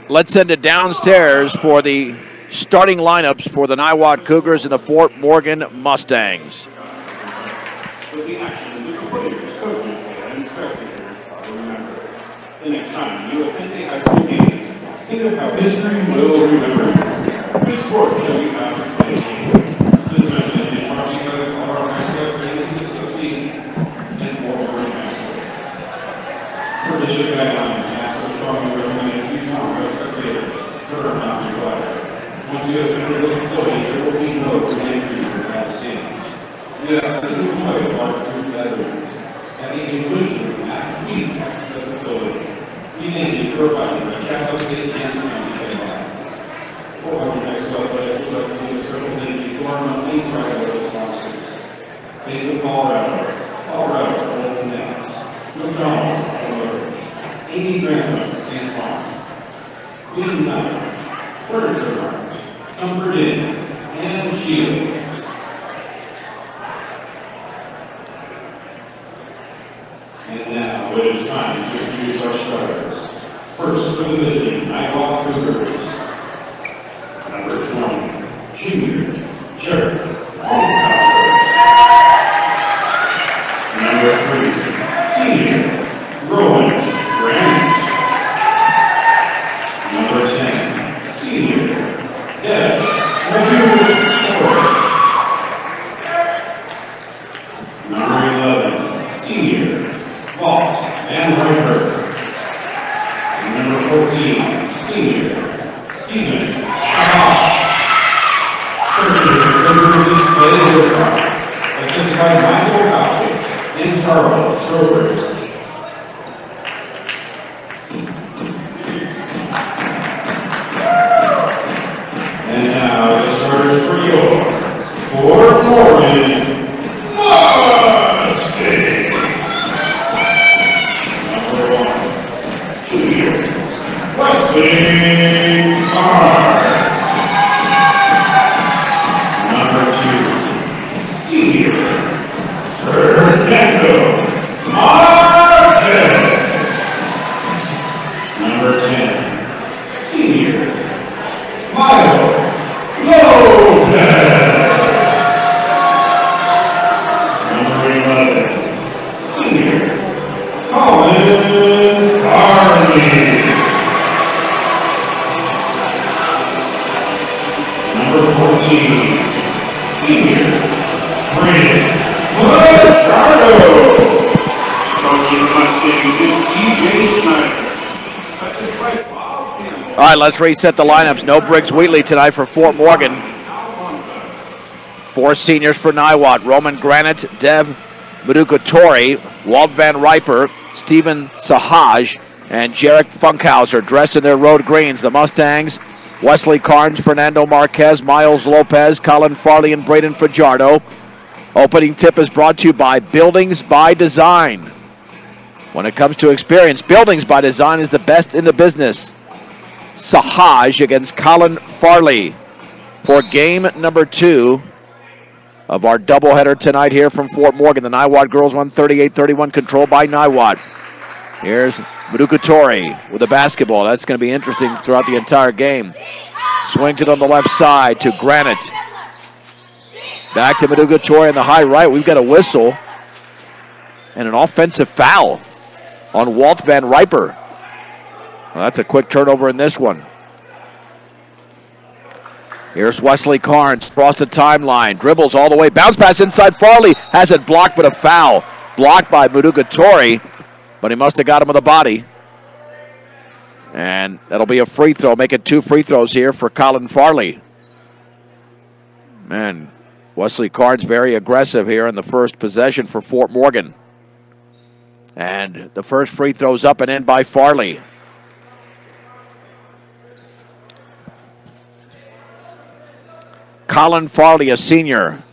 let's send it downstairs for the starting lineups for the Niwot Cougars and the Fort Morgan Mustangs. With the actions of the players, coaches, and spectators, remember. The next time you attend a high school game, think of how history will remember you. Good sport shall be found to play a game. This message is brought to you by the Colorado High School Athletics Association and Fort Morgan High School. For district guidelines, NASA strongly recommend you count as spectators for a mountain glider. Once you have been able to facility, there will be no re-entry for that stand. We ask that you play large group gatherings. At the conclusion of the match, please exit the facility. We thank you for providing the Castle State and County guidelines. Fort Morgan High School Athletics would like to do a special thank you to our Mustangs Private sponsors. Thank you, Colorado, Golden Nets, McDonald's, Amy Grandma, State Farm, Queen Mountain, Furniture Mart, Comfort Inn, and Shields. And now it is time to introduce our starters. First for the visiting Niwot Cougars. Number 20, junior, Jared Holmhauser. Number 3, senior, Rowan Grant. Number 10, senior, Des Ford. Number 11, senior, Walt Van Riper. Number 14, senior, Stephen Shaw. Assisted by Michael Gossett and Charles Trover. And now the starters for your Fort Morgan Mustangs. Number 1, junior, Wesley Carr. Number 2, senior, Fernando Marquez. Number 10, senior, Miles Lopez. Number 11, senior, Colin Harley. Number 14, senior, Brandon Machado. Coaching the Mustangs is TJ Schneider. All right, let's reset the lineups. No Briggs Wheatley tonight for Fort Morgan. 4 seniors for Niwot. Roman Granite, Dev Mudukatori, Walt Van Riper, Stephen Sahaj, and Jarek Funkhauser dressed in their road greens. The Mustangs, Wesley Carnes, Fernando Marquez, Miles Lopez, Colin Farley, and Braden Fajardo. Opening tip is brought to you by Buildings by Design. When it comes to experience, Buildings by Design is the best in the business. Sahaj against Colin Farley for game number 2 of our doubleheader tonight here from Fort Morgan. The Niwot girls won 38-31, controlled by Niwot. Here's Mudukatori with the basketball. That's going to be interesting throughout the entire game. Swings it on the left side to Granite. Back to Mudukatori on the high right. We've got a whistle and an offensive foul on Walt Van Riper. Well, that's a quick turnover in this one. Here's Wesley Carnes across the timeline. Dribbles all the way. Bounce pass inside. Farley has it blocked, but a foul. Blocked by Mudukatori, but he must have got him with the body. And that'll be a free throw. Make it 2 free throws here for Colin Farley. Man, Wesley Carnes very aggressive here in the first possession for Fort Morgan. And the first free throw's up and in by Farley. Colin Farley, a senior,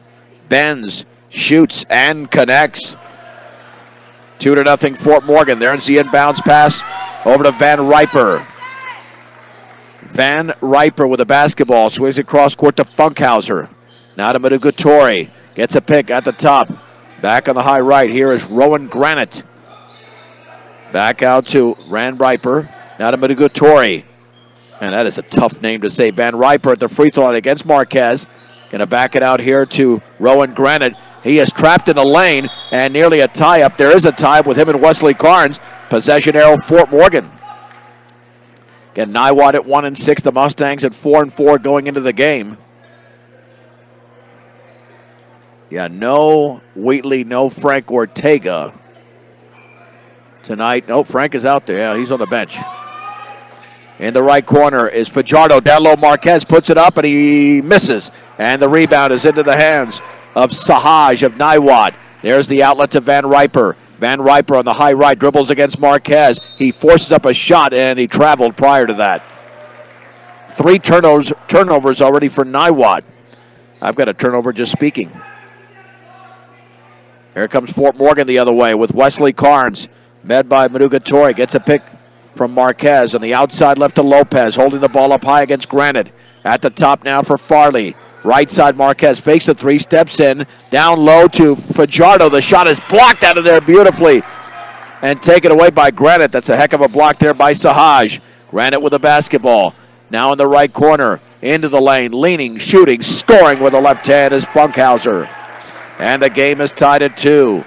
bends, shoots, and connects. 2-0 Fort Morgan. There's the inbounds pass over to Van Riper. Van Riper with the basketball. Swings across court to Funkhauser. Now to Mudukatori. Gets a pick at the top. Back on the high right. Here is Rowan Granite. Back out to Van Riper. Now to Mudukatori. And that is a tough name to say. Van Riper at the free throw line against Marquez. Going to back it out here to Rowan Granite. He is trapped in the lane and nearly a tie-up. There is a tie-up with him and Wesley Carnes. Possession arrow, Fort Morgan. Again, Niwot at 1-6. The Mustangs at 4-4 going into the game. Yeah, no Wheatley, no Frank Ortega tonight. No, Frank is out there. Yeah, he's on the bench. In the right corner is Fajardo. Down low, Marquez puts it up, and he misses. And the rebound is into the hands of Sahaj of Niwot. There's the outlet to Van Riper. Van Riper on the high right dribbles against Marquez. He forces up a shot, and he traveled prior to that. 3 turnovers already for Niwot. I've got a turnover just speaking. Here comes Fort Morgan the other way with Wesley Carnes, led by Madugatori. Gets a pick from Marquez on the outside left to Lopez, holding the ball up high against Granite. At the top now for Farley. Right side Marquez fakes the 3, steps in, down low to Fajardo. The shot is blocked out of there beautifully and taken away by Granite. That's a heck of a block there by Sahaj. Granite with the basketball. Now in the right corner, into the lane, leaning, shooting, scoring with the left hand is Funkhauser. And the game is tied at 2.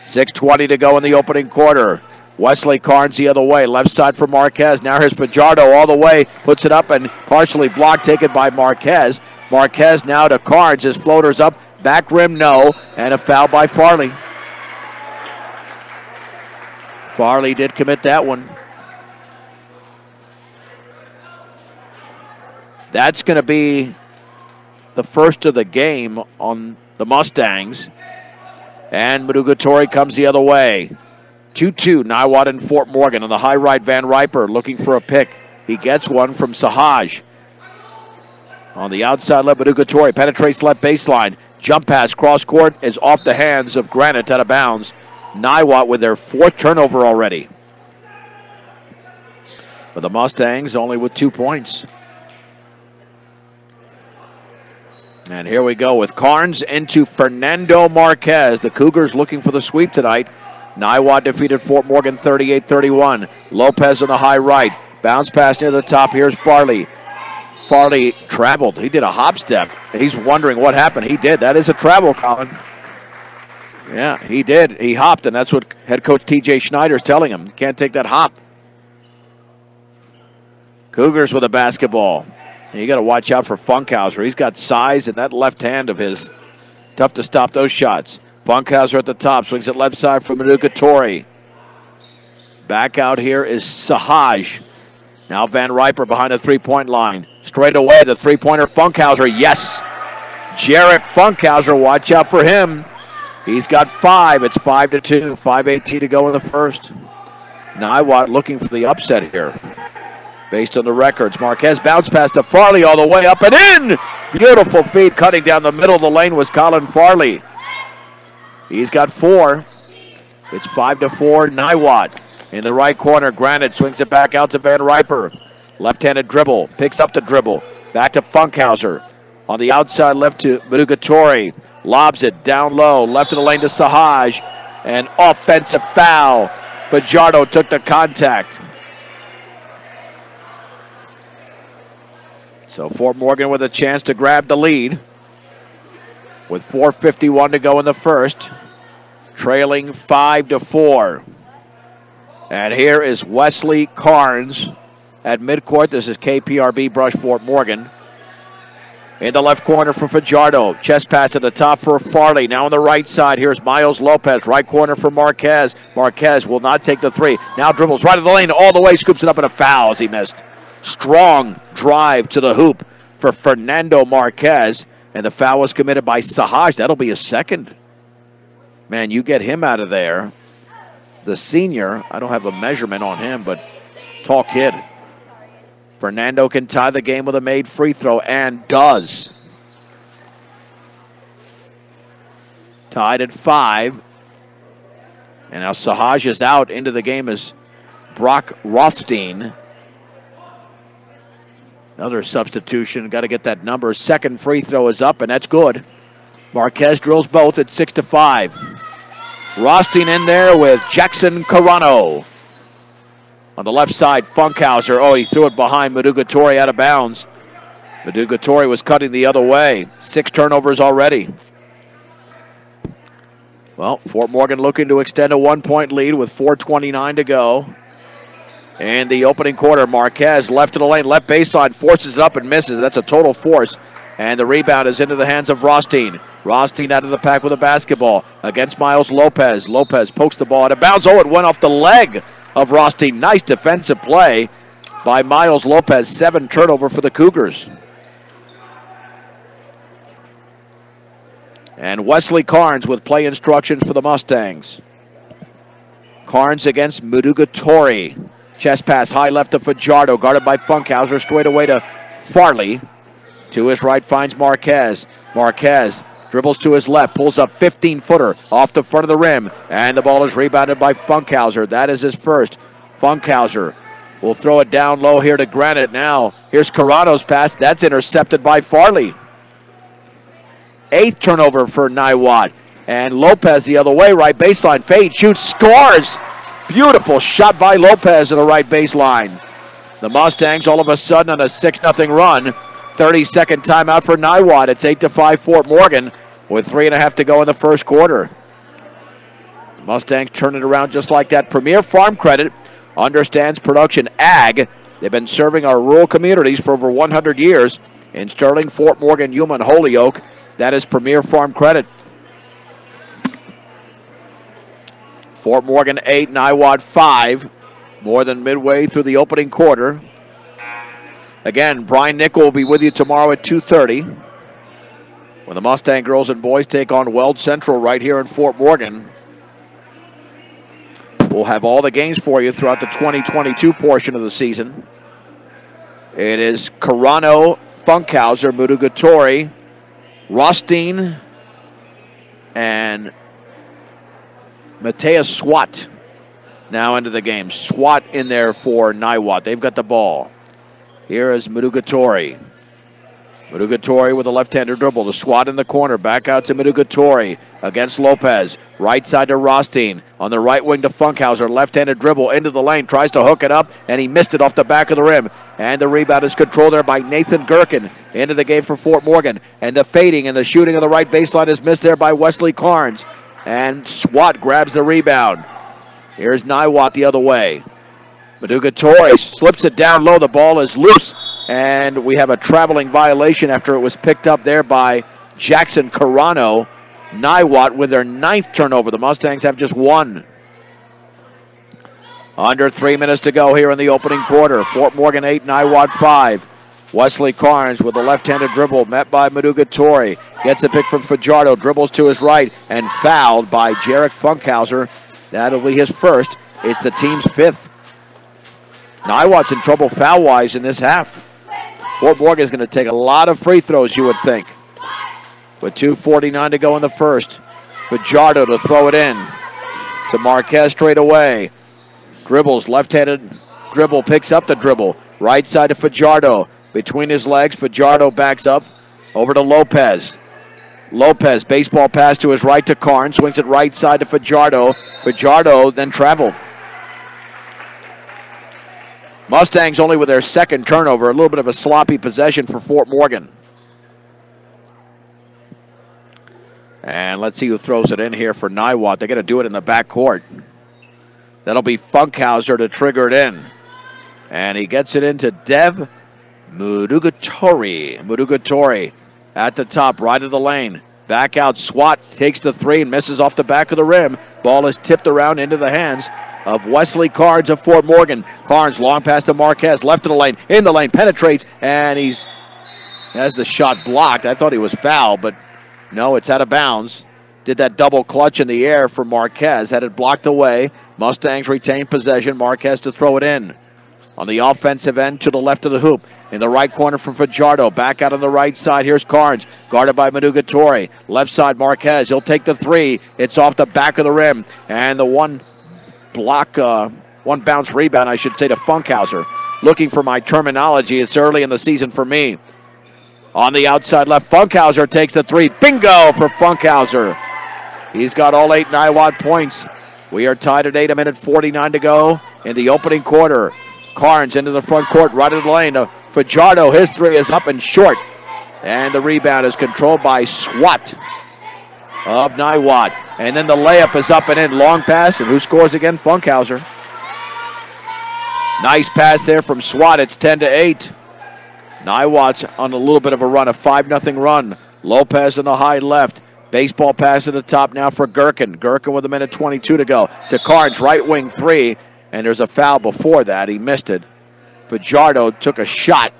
6:20 to go in the opening quarter. Wesley Carnes the other way, left side for Marquez. Now here's Fajardo all the way, puts it up and partially blocked, taken by Marquez. Marquez now to Carnes, his floater's up, back rim no, and a foul by Farley. Farley did commit that one. That's going to be the first of the game on the Mustangs. And Madugatori comes the other way. 2-2, Niwot and Fort Morgan. On the high right, Van Riper looking for a pick. He gets one from Sahaj. On the outside left, Madugatori penetrates left baseline. Jump pass, cross court is off the hands of Granite, out of bounds. Niwot with their 4th turnover already. But the Mustangs only with 2 points. And here we go with Carnes into Fernando Marquez. The Cougars looking for the sweep tonight. Niwot defeated Fort Morgan 38-31. Lopez on the high right. Bounce pass near the top. Here's Farley. Farley traveled. He did a hop step. He's wondering what happened. He did. That is a travel, Colin. Yeah, he did. He hopped, and that's what head coach T.J. Schneider's telling him. Can't take that hop. Cougars with a basketball. And you got to watch out for Funkhauser. He's got size, and that left hand of his, tough to stop those shots. Funkhauser at the top, swings it left side for Madugatori. Back out here is Sahaj. Now Van Riper behind the three-point line. Straight away, the three-pointer, Funkhauser, yes! Jarek Funkhauser, watch out for him. He's got 5. It's 5-2, 5:18 to go in the first. Niwot looking for the upset here. Based on the records, Marquez bounce pass to Farley all the way up and in! Beautiful feed, cutting down the middle of the lane was Colin Farley. He's got 4. It's 5-4, Niwot. In the right corner, Granite swings it back out to Van Riper. Left-handed dribble, picks up the dribble. Back to Funkhauser. On the outside left to Madugatori. Lobs it down low, left of the lane to Sahaj. An offensive foul. Fajardo took the contact. So Fort Morgan with a chance to grab the lead. With 4:51 to go in the first. Trailing 5-4. And here is Wesley Carnes at midcourt. This is KPRB Brush Fort Morgan. In the left corner for Fajardo. Chest pass at the top for Farley. Now on the right side, here's Miles Lopez. Right corner for Marquez. Marquez will not take the 3. Now dribbles right of the lane all the way. Scoops it up in a foul as he missed. Strong drive to the hoop for Fernando Marquez. And the foul was committed by Sahaj. That'll be his 2nd. Man, you get him out of there. The senior, I don't have a measurement on him, but tall kid. Fernando can tie the game with a made free throw, and does. Tied at 5. And now Sahaj is out. Into the game is Brock Rothstein. Another substitution. Got to get that number. 2nd free throw is up, and that's good. Marquez drills both at 6-5. Rothstein in there with Jackson Carano. On the left side, Funkhauser. Oh, he threw it behind Mudugatori out of bounds. Mudugatori was cutting the other way. 6 turnovers already. Well, Fort Morgan looking to extend a 1-point lead with 4:29 to go. And the opening quarter, Marquez left to the lane, left baseline, forces it up and misses. That's a total force. And the rebound is into the hands of Rothstein. Rothstein out of the pack with a basketball against Miles Lopez. Lopez pokes the ball out of bounds. Oh, it went off the leg of Rothstein. Nice defensive play by Miles Lopez. 7 turnover for the Cougars. And Wesley Carnes with play instructions for the Mustangs. Carnes against Mudugatori. Chest pass high left to Fajardo, guarded by Funkhauser, straight away to Farley. To his right finds Marquez. Marquez dribbles to his left, pulls up 15-footer off the front of the rim, and the ball is rebounded by Funkhauser. That is his first. Funkhauser will throw it down low here to Granite. Now, here's Carano's pass. That's intercepted by Farley. 8th turnover for Niwot. And Lopez the other way, right baseline, fade, shoots, scores! Beautiful shot by Lopez at the right baseline. The Mustangs all of a sudden on a 6-0 run. 30-second timeout for Niwot. It's 8-5 Fort Morgan with 3.5 to go in the first quarter. Mustangs turn it around just like that. Premier Farm Credit understands production ag. They've been serving our rural communities for over 100 years. In Sterling, Fort Morgan, Yuma, and Holyoke, that is Premier Farm Credit. Fort Morgan 8, Niwot 5. More than midway through the opening quarter. Again, Brian Nickel will be with you tomorrow at 2:30 when the Mustang girls and boys take on Weld Central right here in Fort Morgan. We'll have all the games for you throughout the 2022 portion of the season. It is Carano, Funkhauser, Mudugatori, Rothstein, and Mateus Swat now into the game. Swat in there for Niwot. They've got the ball. Here is Mudugatori. Mudugatori with a left-handed dribble. The Swat in the corner. Back out to Mudugatori against Lopez. Right side to Rothstein. On the right wing to Funkhauser. Left-handed dribble into the lane. Tries to hook it up, and he missed it off the back of the rim. And the rebound is controlled there by Nathan Gherkin. Into the game for Fort Morgan. And the fading and the shooting on the right baseline is missed there by Wesley Carnes. And Swat grabs the rebound. Here's Niwot the other way. Mudugatori slips it down low. The ball is loose. And we have a traveling violation after it was picked up there by Jackson Carano. Niwot with their 9th turnover. The Mustangs have just 1. Under 3 minutes to go here in the opening quarter. Fort Morgan 8, Niwot 5. Wesley Carnes with a left-handed dribble met by Mudugatori. Gets a pick from Fajardo, dribbles to his right, and fouled by Jarek Funkhauser. That'll be his first. It's the team's 5th. Niwot's in trouble foul-wise in this half. Fort Morgan is going to take a lot of free throws, you would think. With 2:49 to go in the first. Fajardo to throw it in to Marquez straight away. Dribbles, left-handed dribble, picks up the dribble. Right side to Fajardo. Between his legs, Fajardo backs up over to Lopez. Lopez, baseball pass to his right to Carnes. Swings it right side to Fajardo. Fajardo then traveled. Mustangs only with their 2nd turnover. A little bit of a sloppy possession for Fort Morgan. And let's see who throws it in here for Niwot. They're going to do it in the backcourt. That'll be Funkhauser to trigger it in. And he gets it into Dev Mudugatori. Mudugatori at the top, right of the lane. Back out, Swat takes the 3 and misses off the back of the rim. Ball is tipped around into the hands of Wesley Carnes of Fort Morgan. Carnes, long pass to Marquez, left of the lane, in the lane, penetrates, and he has the shot blocked. I thought he was fouled, but no, it's out of bounds. Did that double clutch in the air for Marquez, had it blocked away. Mustangs retain possession, Marquez to throw it in. On the offensive end to the left of the hoop. In the right corner for Fajardo. Back out on the right side. Here's Carnes. Guarded by Mudugatori. Left side Marquez. He'll take the 3. It's off the back of the rim. And the one bounce rebound, I should say, to Funkhauser. Looking for my terminology. It's early in the season for me. On the outside left, Funkhauser takes the 3. Bingo for Funkhauser. He's got all 8 Niwot points. We are tied at 8, 1:49 to go in the opening quarter. Carnes into the front court, right of the lane. Fajardo, his three is up and short. And the rebound is controlled by Swat of Niwot. And then the layup is up and in. Long pass, and who scores again? Funkhauser. Nice pass there from Swat. It's 10-8. Niwot's on a little bit of a run, a 5-0 run. Lopez in the high left. Baseball pass at the top now for Gherkin. Gherkin with 1:22 to go. To Carnes, right wing three. And there's a foul before that. He missed it. Fajardo took a shot.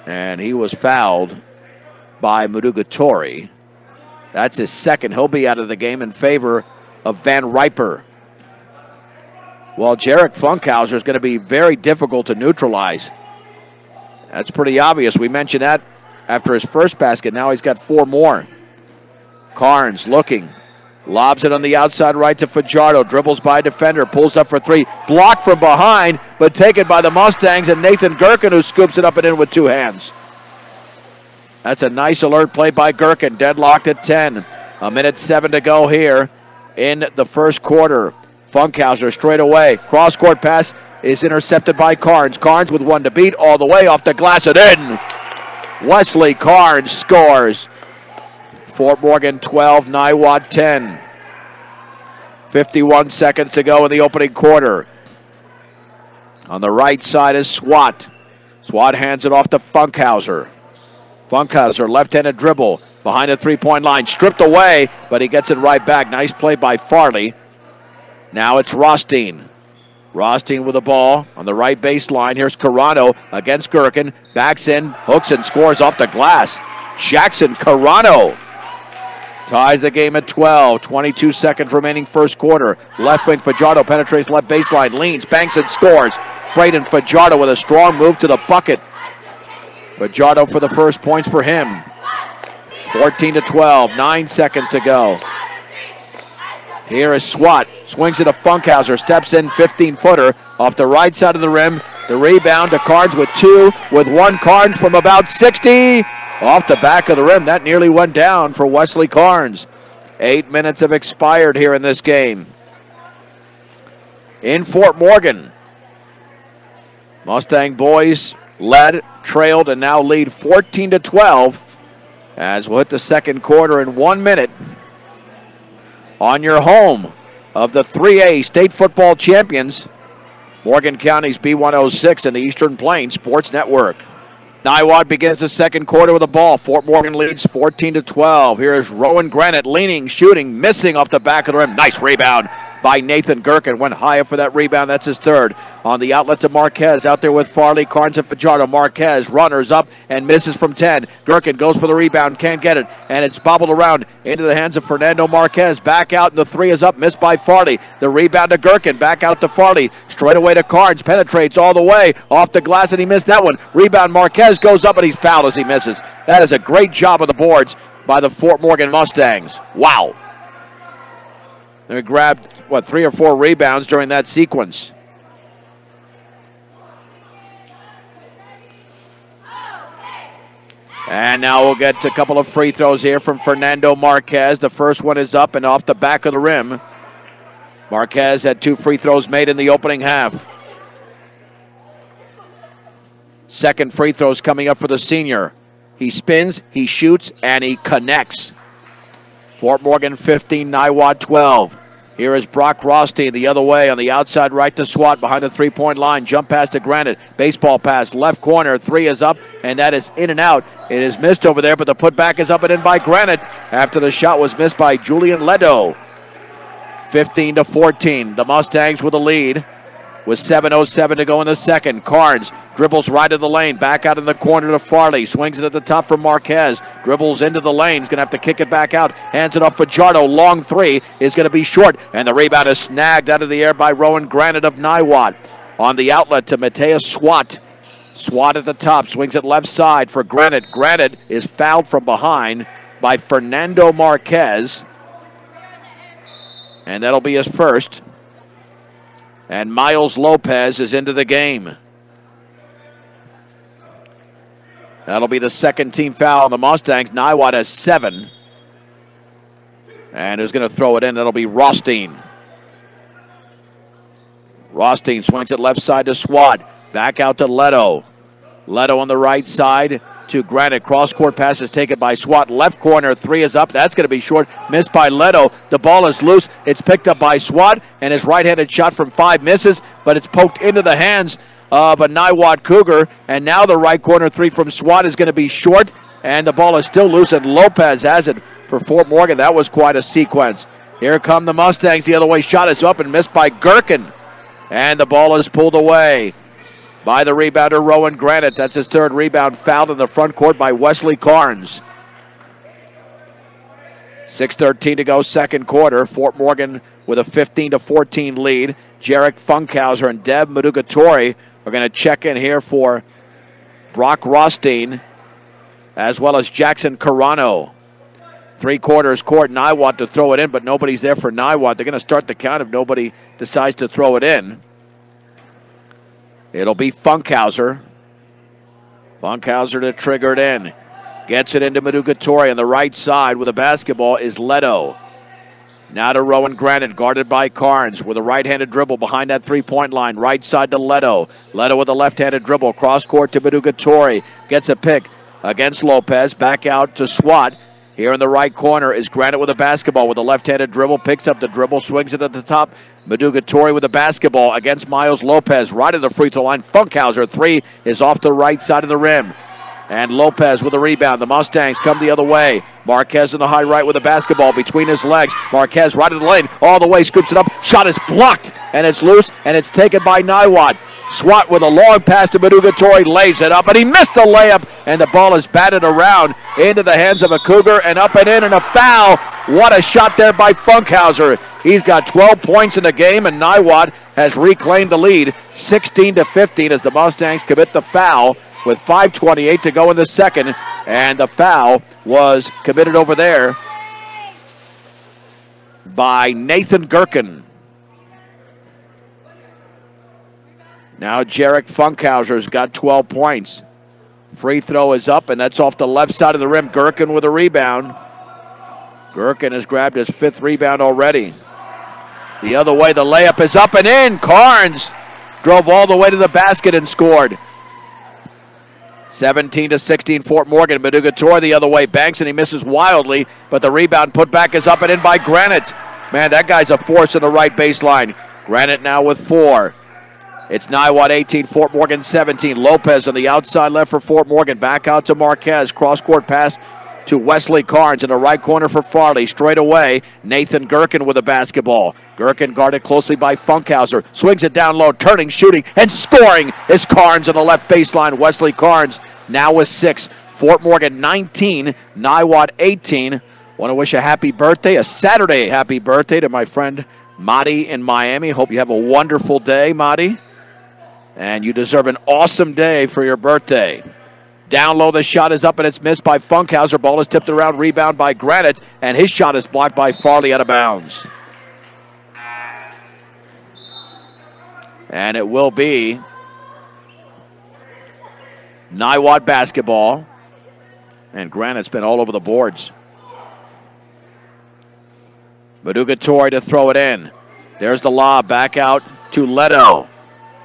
And he was fouled by Murugatori. That's his second. He'll be out of the game in favor of Van Riper. Well, Jarek Funkhauser is going to be very difficult to neutralize. That's pretty obvious. We mentioned that after his first basket. Now he's got 4 more. Carnes looking. Lobs it on the outside right to Fajardo. Dribbles by defender. Pulls up for 3. Blocked from behind, but taken by the Mustangs. And Nathan Gherkin, who scoops it up and in with 2 hands. That's a nice alert play by Gherkin. Deadlocked at 10. 1:07 to go here in the first quarter. Funkhauser straight away. Cross-court pass is intercepted by Carnes. Carnes with 1 to beat. All the way off the glass and in. Wesley Carnes scores. Fort Morgan 12, Niwot 10. 51 seconds to go in the opening quarter. On the right side is Swat. Swat hands it off to Funkhauser. Funkhauser, left-handed dribble behind the three-point line. Stripped away, but he gets it right back. Nice play by Farley. Now it's Rothstein. Rothstein with the ball on the right baseline. Here's Carano against Gherkin. Backs in, hooks and scores off the glass. Jackson Carano ties the game at 12. 22 seconds remaining first quarter. Left wing Fajardo penetrates left baseline. Leans, banks and scores. Braden Fajardo with a strong move to the bucket. Fajardo for the first points for him. 14-12. 9 seconds to go. Here is Swat. Swings it to Funkhauser. Steps in, 15-footer off the right side of the rim. The rebound to Carnes with 2. With 1, Carnes from about 60. Off the back of the rim. That nearly went down for Wesley Carnes. 8 minutes have expired here in this game. In Fort Morgan, Mustang boys led, trailed, and now lead 14-12 as we'll hit the second quarter in 1 minute on your home of the 3A state football champions, Morgan County's B106 and the Eastern Plains Sports Network. Niwot begins the second quarter with the ball. Fort Morgan leads 14-12. Here is Rowan Granite leaning, shooting, missing off the back of the rim. Nice rebound by Nathan Gherkin. Went higher for that rebound. That's his third. On the outlet to Marquez. Out there with Farley, Carnes, and Fajardo. Marquez runners up and misses from 10. Gherkin goes for the rebound. Can't get it. And it's bobbled around into the hands of Fernando Marquez. Back out, and the 3 is up. Missed by Farley. The rebound to Gherkin. Back out to Farley. Straight away to Carnes. Penetrates all the way. Off the glass, and he missed that one. Rebound. Marquez goes up, and he's fouled as he misses. That is a great job on the boards by the Fort Morgan Mustangs. Wow. They grabbed, 3 or 4 rebounds during that sequence. And now we'll get a couple of free throws here from Fernando Marquez. The first one is up and off the back of the rim. Marquez had 2 free throws made in the opening half. Second free throws coming up for the senior. He spins, he shoots, and he connects. Fort Morgan 15, Niwot 12. Here is Brock Rothstein the other way on the outside right to Swat behind the three-point line. Jump pass to Granite. Baseball pass, left corner. 3 is up, and that is in and out. It is missed over there, but the putback is up and in by Granite after the shot was missed by Julian Ledo. 15-14. The Mustangs with the lead with 7:07 to go in the second. Carnes dribbles right of the lane. Back out in the corner to Farley. Swings it at the top for Marquez. Dribbles into the lane. He's going to have to kick it back out. Hands it off for Fajardo. Long 3 is going to be short. And the rebound is snagged out of the air by Rowan Granite of Niwot. On the outlet to Mateus Swat. Swat at the top. Swings it left side for Granite. Granite is fouled from behind by Fernando Marquez. And that'll be his first. And Miles Lopez is into the game. That'll be the second team foul on the Mustangs. Niwot has 7. And who's going to throw it in? That'll be Rothstein. Rothstein swings it left side to Swat. Back out to Leto. Leto on the right side to Granite. Cross-court pass is taken by Swat. Left corner, three is up. That's going to be short. Missed by Leto. The ball is loose. It's picked up by Swat, and his right-handed shot from 5 misses, but it's poked into the hands of a Niwot Cougar. And now the right corner three from Swat is going to be short, and the ball is still loose, and Lopez has it for Fort Morgan. That was quite a sequence. Here come the Mustangs the other way. Shot is up and missed by Gherkin. And the ball is pulled away by the rebounder, Rowan Granite. That's his third rebound, fouled in the front court by Wesley Carnes. 6:13 to go, second quarter. Fort Morgan with a 15-14 lead. Jarek Funkhauser and Dev Mudugatori are going to check in here for Brock Rothstein, as well as Jackson Carano. 3 quarters court. Niwot to throw it in, but nobody's there for Niwot. They're going to start the count if nobody decides to throw it in. It'll be Funkhauser. Funkhauser to trigger it in. Gets it into Mudugatori on the right side with the basketball is Leto. Now to Rowan Granite, guarded by Carnes with a right-handed dribble behind that three-point line. Right side to Leto. Leto with a left-handed dribble. Cross-court to Mudugatori. Gets a pick against Lopez. Back out to Swat. Here in the right corner is Granite with a basketball with a left-handed dribble. Picks up the dribble, swings it at the top. Mudugatori with the basketball against Miles Lopez. Right at the free throw line. Funkhauser, three is off the right side of the rim. And Lopez with a rebound. The Mustangs come the other way. Marquez in the high right with a basketball between his legs. Marquez right in the lane, all the way, scoops it up. Shot is blocked, and it's loose, and it's taken by Niwot. Swat with a long pass to Mudugatori, lays it up, and he missed the layup, and the ball is batted around into the hands of a Cougar, and up and in, and a foul. What a shot there by Funkhauser. He's got 12 points in the game, and Niwot has reclaimed the lead, 16-15, as the Mustangs commit the foul with 5:28 to go in the second, and the foul was committed over there by Nathan Gherkin. Now Jarek Funkhauser's got 12 points. Free throw is up, and that's off the left side of the rim. Gherkin with a rebound. Gherkin has grabbed his 5th rebound already. The other way, the layup is up and in. Carnes drove all the way to the basket and scored. 17-16 Fort Morgan. Mudugatori the other way, banks, and he misses wildly, but the rebound put back is up and in by Granite. Man, that guy's a force in the right baseline. Granite now with 4. It's Niwot 18, Fort Morgan 17. Lopez on the outside left for Fort Morgan. Back out to Marquez. Cross-court pass to Wesley Carnes in the right corner for Farley. Straight away, Nathan Gherkin with a basketball. Gherkin guarded closely by Funkhauser. Swings it down low, turning, shooting, and scoring is Carnes on the left baseline. Wesley Carnes now with 6. Fort Morgan 19, Niwot 18. Want to wish a happy birthday, a Saturday happy birthday to my friend Madi in Miami. Hope you have a wonderful day, Madi. And you deserve an awesome day for your birthday. Down low, the shot is up, and it's missed by Funkhauser. Ball is tipped around, rebound by Granite, and his shot is blocked by Farley out of bounds. And it will be Niwot basketball. And Granite's been all over the boards. Mudugatori to throw it in. There's the lob, back out to Leto.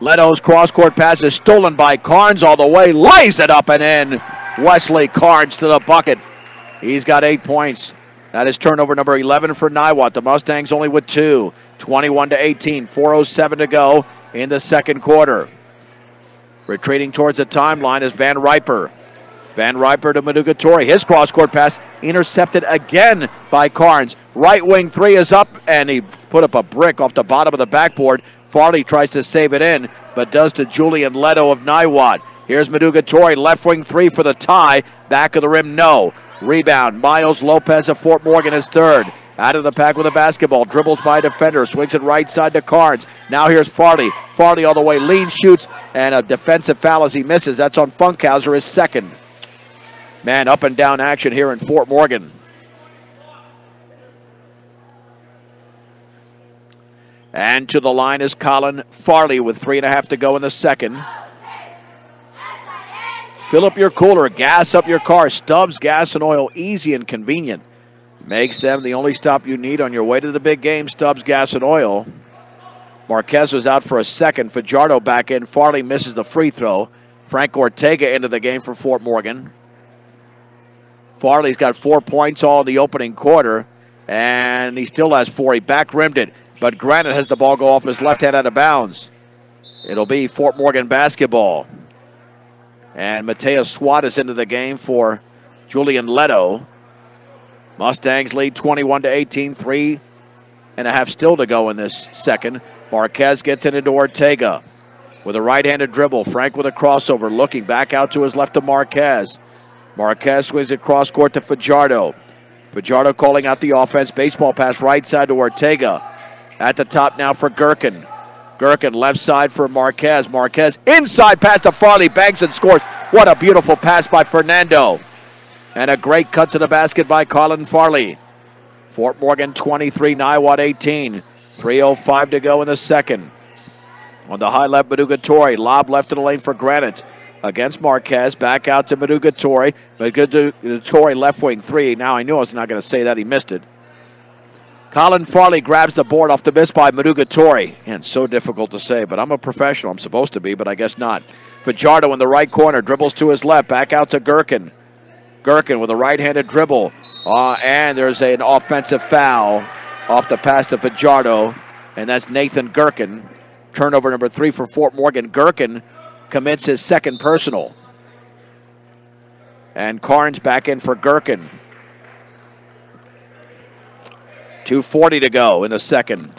Leto's cross-court pass is stolen by Carnes all the way, lays it up and in. Wesley Carnes to the bucket. He's got 8 points. That is turnover number 11 for Niwot. The Mustangs only with 2. 21-18, 4:07 to go in the second quarter. Retreating towards the timeline is Van Riper. Van Riper to Mudugatori. His cross-court pass intercepted again by Carnes. Right wing 3 is up, and he put up a brick off the bottom of the backboard. Farley tries to save it in, but does to Julian Leto of Niwot. Here's Mudugatori, left wing 3 for the tie. Back of the rim, no. Rebound, Miles Lopez of Fort Morgan is third. Out of the pack with a basketball, dribbles by a defender, swings it right side to Carnes. Now here's Farley. Farley all the way, leans, shoots, and a defensive foul as he misses. That's on Funkhauser, his second. Man, up and down action here in Fort Morgan. And to the line is Colin Farley with 3.5 to go in the second. Fill up your cooler, gas up your car. Stubbs Gas and Oil, easy and convenient. makes them the only stop you need on your way to the big game. Stubbs Gas and Oil. Marquez was out for a second. Fajardo back in. Farley misses the free throw. Frank Ortega into the game for Fort Morgan. Farley's got 4 points all in the opening quarter, and he still has 4. He back rimmed it, but Granite has the ball go off his left hand out of bounds. It'll be Fort Morgan basketball. And Mateo Swat is into the game for Julian Leto. Mustangs lead 21-18, 3.5 still to go in this second. Marquez gets it into Ortega with a right-handed dribble. Frank with a crossover, looking back out to his left to Marquez. Marquez swings it cross court to Fajardo. Fajardo calling out the offense. Baseball pass right side to Ortega. At the top now for Gherkin. Gherkin left side for Marquez. Marquez inside pass to Farley. Banks and scores. What a beautiful pass by Fernando. And a great cut to the basket by Colin Farley. Fort Morgan 23, Niwot 18. 3:05 to go in the second. On the high left, Maduga-Torre. Lob left in the lane for Granite. Against Marquez, back out to Maduga-Torre. Maduga-Torre left wing 3. Now I knew I was not going to say that. He missed it. Colin Farley grabs the board off the miss by Maduga-Torre. And so difficult to say, but I'm a professional. I'm supposed to be, but I guess not. Fajardo in the right corner, dribbles to his left, back out to Gherkin. Gherkin with a right-handed dribble. And there's an offensive foul off the pass to Fajardo, and that's Nathan Gherkin. Turnover number 3 for Fort Morgan. Gherkin commits his second personal. And Carnes back in for Gherkin. 2:40 to go in the second.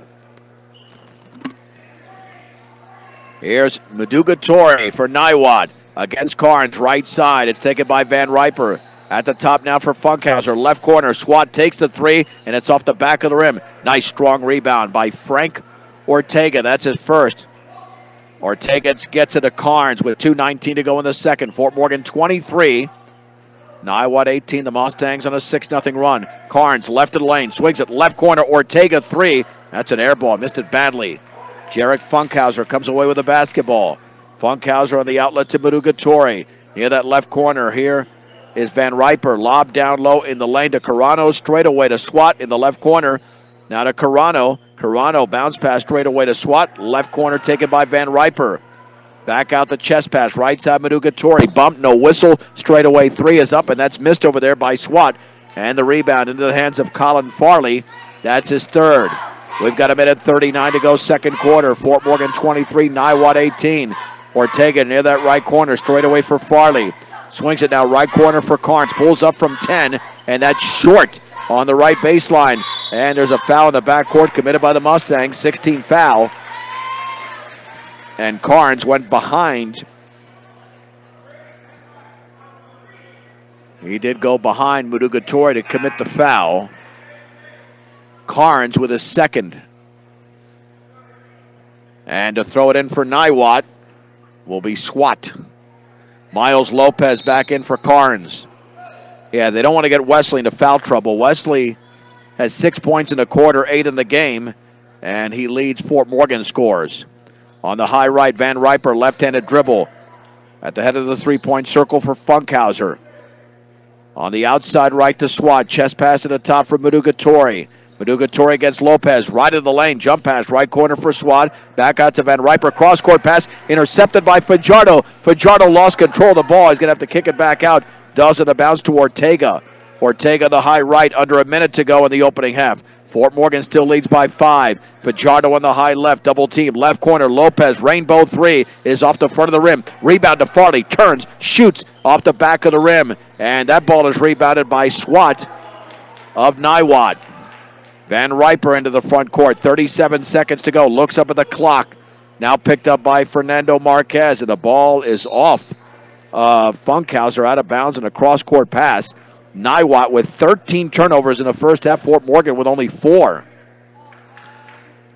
Here's Maduga-Torre for Niwot against Carnes, right side. It's taken by Van Riper. At the top now for Funkhauser. Left corner. Swat takes the 3, and it's off the back of the rim. Nice strong rebound by Frank Ortega. That's his first. Ortega gets it to Carnes with 2:19 to go in the second. Fort Morgan 23. Niwot 18. The Mustangs on a 6-0 run. Carnes left of the lane. Swings it left corner. Ortega 3. That's an air ball. Missed it badly. Jarek Funkhauser comes away with the basketball. Funkhauser on the outlet to Maduga-Torre. Near that left corner here is Van Riper. Lob down low in the lane to Carano. Straight away to Swat in the left corner. Now to Carano. Carano bounce pass straight away to Swat. Left corner taken by Van Riper. Back out the chest pass. Right side Maduga-Torre. Bump, no whistle. Straight away 3 is up, and that's missed over there by Swat. And the rebound into the hands of Colin Farley. That's his third. We've got 1:39 to go second quarter. Fort Morgan 23, Niwot 18. Ortega near that right corner. Straight away for Farley. Swings it now right corner for Carnes. Pulls up from 10, and that's short on the right baseline. And there's a foul in the backcourt committed by the Mustangs. 16th foul. And Carnes went behind. He did go behind Maduga-Torre to commit the foul. Carnes with his second. And to throw it in for Niwot will be Swat. Miles Lopez back in for Carnes. Yeah, they don't want to get Wesley into foul trouble. Wesley has 6 points in the quarter, 8 in the game, and he leads Fort Morgan scores. On the high right, Van Riper, left-handed dribble. At the head of the three-point circle for Funkhauser. On the outside right to Swat. Chest pass at the top for Maduga-Torre. Maduga-Torre against Lopez. Right of the lane. Jump pass. Right corner for Swat. Back out to Van Riper. Cross-court pass. Intercepted by Fajardo. Fajardo lost control of the ball. He's going to have to kick it back out. Does it a bounce to Ortega. Ortega the high right. Under a minute to go in the opening half. Fort Morgan still leads by 5. Fajardo on the high left. Double team. Left corner. Lopez. Rainbow 3 is off the front of the rim. Rebound to Farley. Turns. Shoots off the back of the rim. And that ball is rebounded by Swat of Niwot. Van Riper into the front court. 37 seconds to go. Looks up at the clock. Now picked up by Fernando Marquez. And the ball is off. Funkhauser out of bounds and a cross-court pass. Niwot with 13 turnovers in the first half. Fort Morgan with only 4.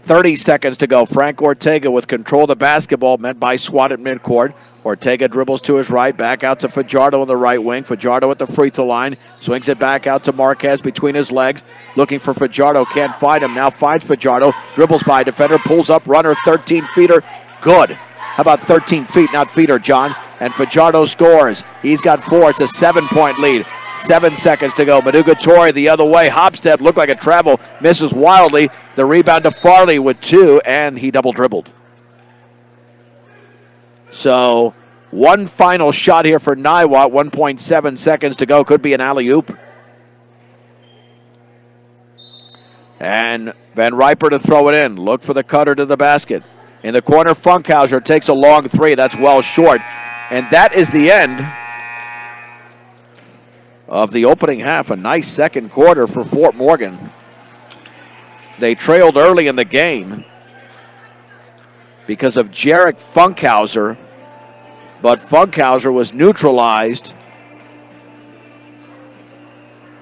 30 seconds to go. Frank Ortega with control of the basketball, met by Swat at midcourt. Ortega dribbles to his right, back out to Fajardo on the right wing. Fajardo at the free throw line, swings it back out to Marquez between his legs. Looking for Fajardo, can't find him. Now finds Fajardo, dribbles by a defender, pulls up, runner, 13-feeder. Good. How about 13 feet, not feeder, John? And Fajardo scores. He's got 4. It's a 7-point lead. 7 seconds to go. Madugatori the other way. Hopstead looked like a travel. Misses wildly. The rebound to Farley with 2, and he double dribbled. So one final shot here for Niwot. 1.7 seconds to go. Could be an alley-oop. And Van Riper to throw it in. Look for the cutter to the basket. In the corner, Funkhauser takes a long 3. That's well short. And that is the end of the opening half. A nice second quarter for Fort Morgan. They trailed early in the game because of Jarek Funkhauser, but Funkhauser was neutralized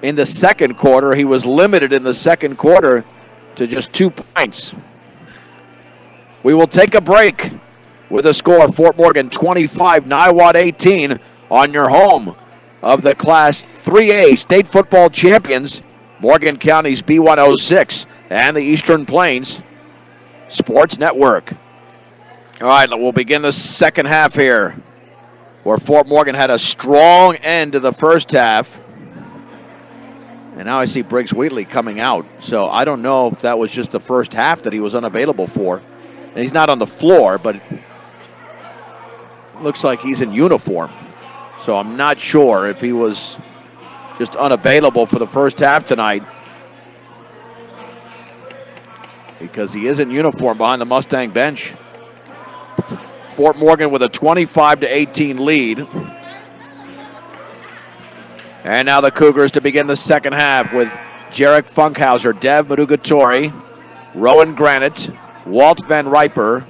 in the second quarter. He was limited in the second quarter to just 2 points. We will take a break with a score of Fort Morgan 25, Niwot 18 on your home of the Class 3A state football champions, Morgan County's B106 and the Eastern Plains Sports Network. All right, we'll begin the second half here, where Fort Morgan had a strong end to the first half. And now I see Briggs Wheatley coming out. So I don't know if that was just the first half that he was unavailable for. And he's not on the floor, but it looks like he's in uniform. So I'm not sure if he was just unavailable for the first half tonight, because he is in uniform behind the Mustang bench. Fort Morgan with a 25-18 lead. And now the Cougars to begin the second half with Jarek Funkhauser, Dev Madugatori, Rowan Granite, Walt Van Riper,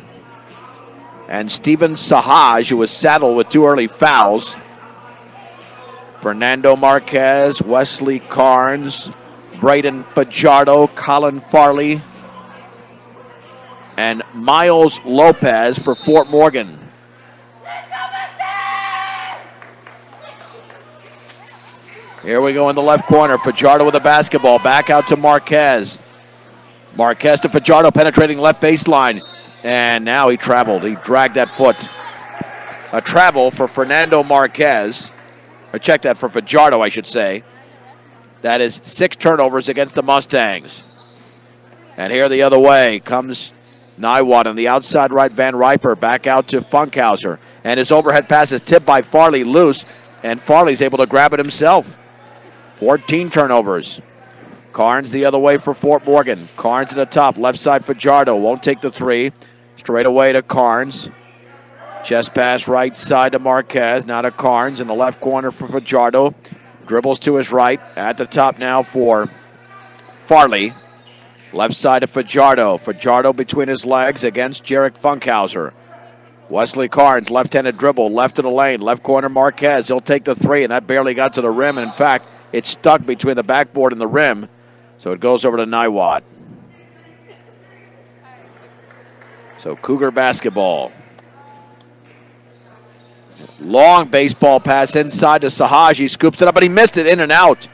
and Steven Sahaj, who was saddled with 2 early fouls. Fernando Marquez, Wesley Carnes, Braden Fajardo, Colin Farley, and Miles Lopez for Fort Morgan. Here we go in the left corner. Fajardo with the basketball. Back out to Marquez. Marquez to Fajardo, penetrating left baseline. And now he traveled. He dragged that foot. A travel for Fernando Marquez. Or check that, for Fajardo, I should say. That is 6 turnovers against the Mustangs. And here the other way comes Niwot on the outside right. Van Riper back out to Funkhauser. And his overhead pass is tipped by Farley loose. And Farley's able to grab it himself. 14 turnovers. Carnes the other way for Fort Morgan. Carnes to the top. Left side Fajardo. Won't take the 3. Straight away to Carnes. Chest pass right side to Marquez. Now to Carnes in the left corner for Fajardo. Dribbles to his right. At the top now for Farley. Left side to Fajardo. Fajardo between his legs against Jarek Funkhauser. Wesley Carnes, left-handed dribble, left of the lane, left corner Marquez. He'll take the 3, and that barely got to the rim. And in fact, it's stuck between the backboard and the rim. So it goes over to Niwot. So Cougar basketball. Long baseball pass inside to Sahaj. He scoops it up, but he missed it in and out.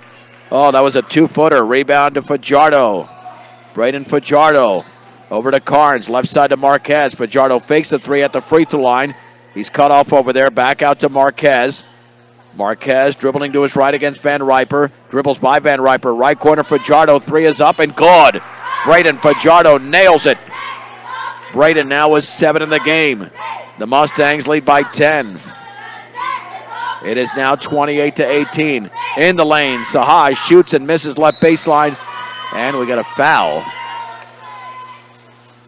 Oh, that was a 2-footer. Rebound to Fajardo. Braden Fajardo. Over to Carnes, left side to Marquez. Fajardo fakes the 3 at the free throw line. He's cut off over there. Back out to Marquez. Marquez dribbling to his right against Van Riper. Dribbles by Van Riper. Right corner Fajardo. 3 is up and good. Braden Fajardo nails it. Braden now is 7 in the game. The Mustangs lead by 10. It is now 28-18. In the lane, Sahaj shoots and misses left baseline. And we got a foul.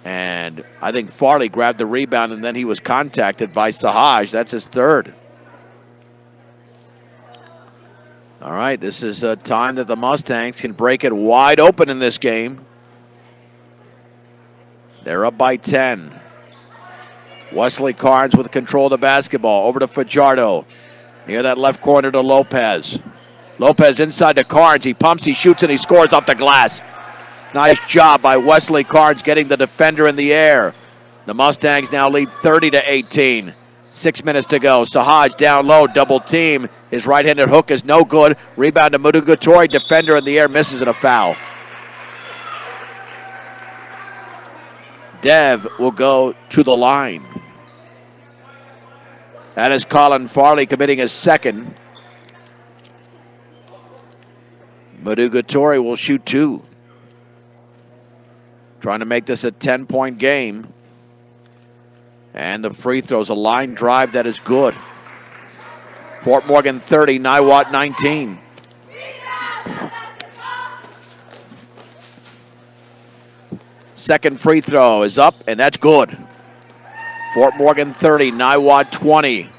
And I think Farley grabbed the rebound, and then he was contacted by Sahaj. That's his 3rd. All right, this is a time that the Mustangs can break it wide open in this game. They're up by 10. Wesley Carnes with control of the basketball. Over to Fajardo. Near that left corner to Lopez. Lopez inside to Carnes. He pumps, he shoots, and he scores off the glass. Nice job by Wesley Carnes getting the defender in the air. The Mustangs now lead 30-18. 6 minutes to go. Sahaj down low, double team. His right-handed hook is no good. Rebound to Madugatori. Defender in the air, misses, and a foul. Dev will go to the line. That is Colin Farley committing his 2nd. Mudugatori will shoot 2. Trying to make this a 10-point game. And the free throws, a line drive that is good. Fort Morgan 30, Niwot 19. Second free throw is up, and that's good. Fort Morgan 30, Niwot 20.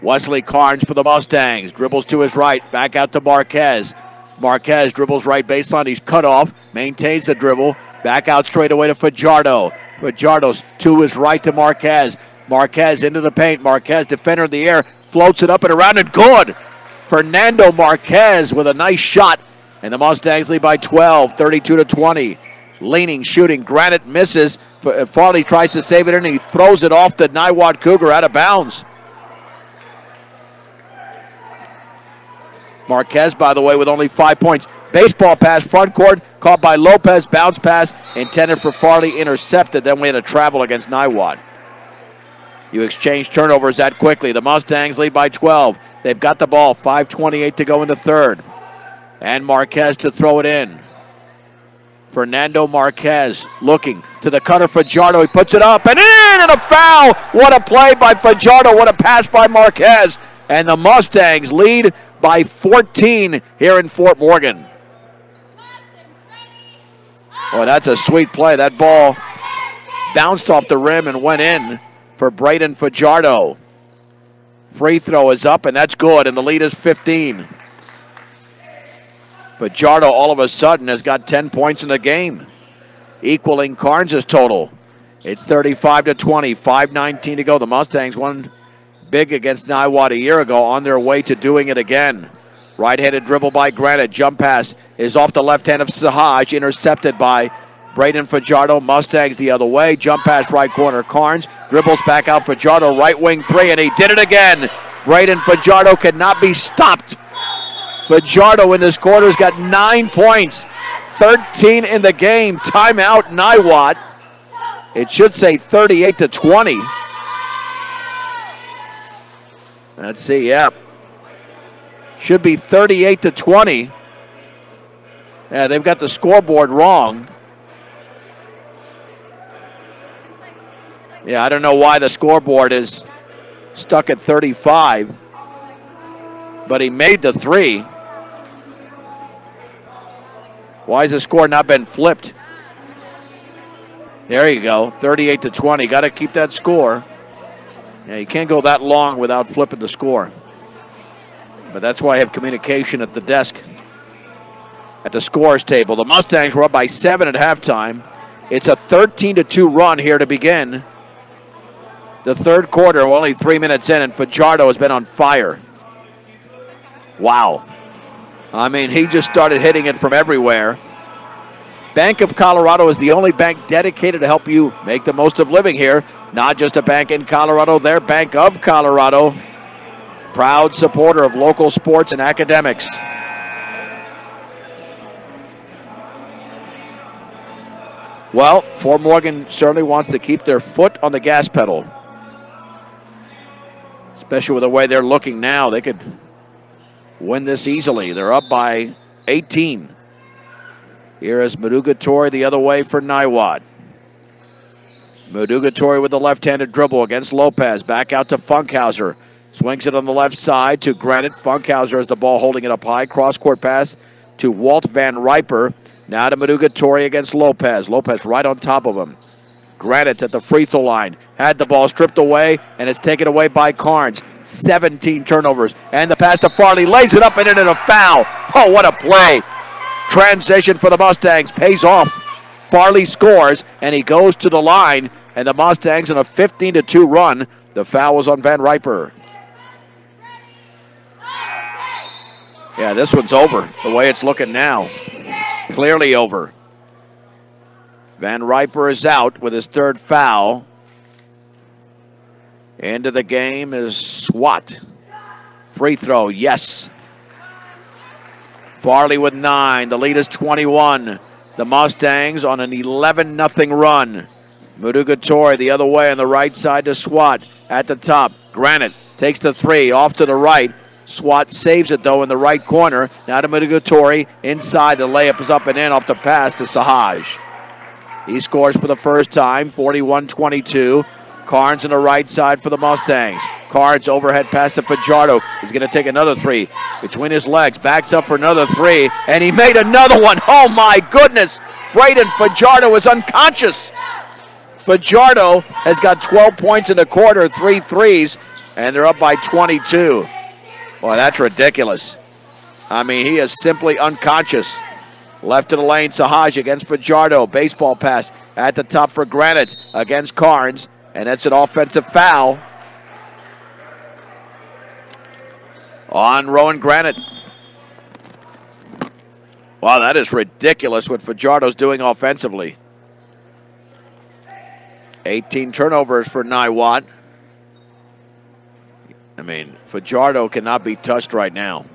Wesley Carnes for the Mustangs. Dribbles to his right, back out to Marquez. Marquez dribbles right baseline. He's cut off, maintains the dribble. Back out straight away to Fajardo. Fajardo to his right to Marquez. Marquez into the paint. Marquez, defender in the air, floats it up and around and good. Fernando Marquez with a nice shot. And the Mustangs lead by 12, 32-20. Leaning, shooting. Granite misses. Farley tries to save it in, and he throws it off the Niwot Cougar out of bounds. Marquez, by the way, with only 5 points. Baseball pass, front court, caught by Lopez, bounce pass, intended for Farley, intercepted. Then we had a travel against Niwot. You exchange turnovers that quickly. The Mustangs lead by 12. They've got the ball, 5:28 to go in the third. And Marquez to throw it in. Fernando Marquez looking to the cutter, Fajardo. He puts it up and in, and a foul. What a play by Fajardo. What a pass by Marquez. And the Mustangs lead by 14 here in Fort Morgan. Boy, that's a sweet play. That ball bounced off the rim and went in for Braden Fajardo. Free throw is up, and that's good, and the lead is 15. Fajardo all of a sudden has got 10 points in the game, equaling Carnes' total. It's 35-20, 5:19 to go. The Mustangs won big against Niwot a year ago, on their way to doing it again. Right-handed dribble by Granite. Jump pass is off the left hand of Sahaj, intercepted by Braden Fajardo. Mustangs the other way. Jump pass right corner. Carnes dribbles back out. Fajardo right wing three, and he did it again. Braden Fajardo cannot be stopped. Fajardo in this quarter has got 9 points, 13 in the game. Timeout, Niwot. It should say 38-20. Let's see, yeah. Should be 38-20. Yeah, they've got the scoreboard wrong. Yeah, I don't know why the scoreboard is stuck at 35. But he made the three. Why has the score not been flipped? There you go, 38-20. Got to keep that score. Yeah, you can't go that long without flipping the score. But that's why I have communication at the desk, at the scores table. The Mustangs were up by 7 at halftime. It's a 13-2 run here to begin the third quarter. We're only 3 minutes in, and Fajardo has been on fire. Wow. I mean, he just started hitting it from everywhere. Bank of Colorado is the only bank dedicated to help you make the most of living here. Not just a bank in Colorado, they're Bank of Colorado. Proud supporter of local sports and academics. Well, Fort Morgan certainly wants to keep their foot on the gas pedal. Especially with the way they're looking now. They could win this easily. They're up by 18. Here is Mudugatori the other way for Niwot. Mudugatori with the left-handed dribble against Lopez. Back out to Funkhauser. Swings it on the left side to Granite. Funkhauser has the ball, holding it up high. Cross-court pass to Walt Van Riper. Now to Mudugatori against Lopez. Lopez right on top of him. Granite at the free throw line. Had the ball stripped away, and it's taken away by Carnes. 17 turnovers. And the pass to Farley. Lays it up and in, and a foul. Oh, what a play. Transition for the Mustangs. Pays off. Farley scores, and he goes to the line. And the Mustangs in a 15-2 run. The foul was on Van Riper. Yeah, this one's over the way it's looking now. Clearly over. Van Riper is out with his third foul. Into the game is Swat. Free throw, yes. Farley with 9. The lead is 21. The Mustangs on an 11-0 run. Mudugatori the other way on the right side to Swat. At the top, Granite takes the three. Off to the right. Swat saves it, though, in the right corner. Now to Mudugatori. Inside, the layup is up and in off the pass to Sahaj. He scores for the first time, 41-22. Carnes on the right side for the Mustangs. Carnes overhead pass to Fajardo. He's going to take another three between his legs. Backs up for another three, and he made another one. Oh, my goodness. Braden Fajardo is unconscious. Fajardo has got 12 points in the quarter, 3 threes, and they're up by 22. Boy, that's ridiculous. I mean, he is simply unconscious. Left to the lane, Sahaj against Fajardo. Baseball pass at the top for Granite against Carnes. And that's an offensive foul on Rowan Granite. Wow, that is ridiculous what Fajardo's doing offensively. 18 turnovers for Niwot. I mean, Fajardo cannot be touched right now.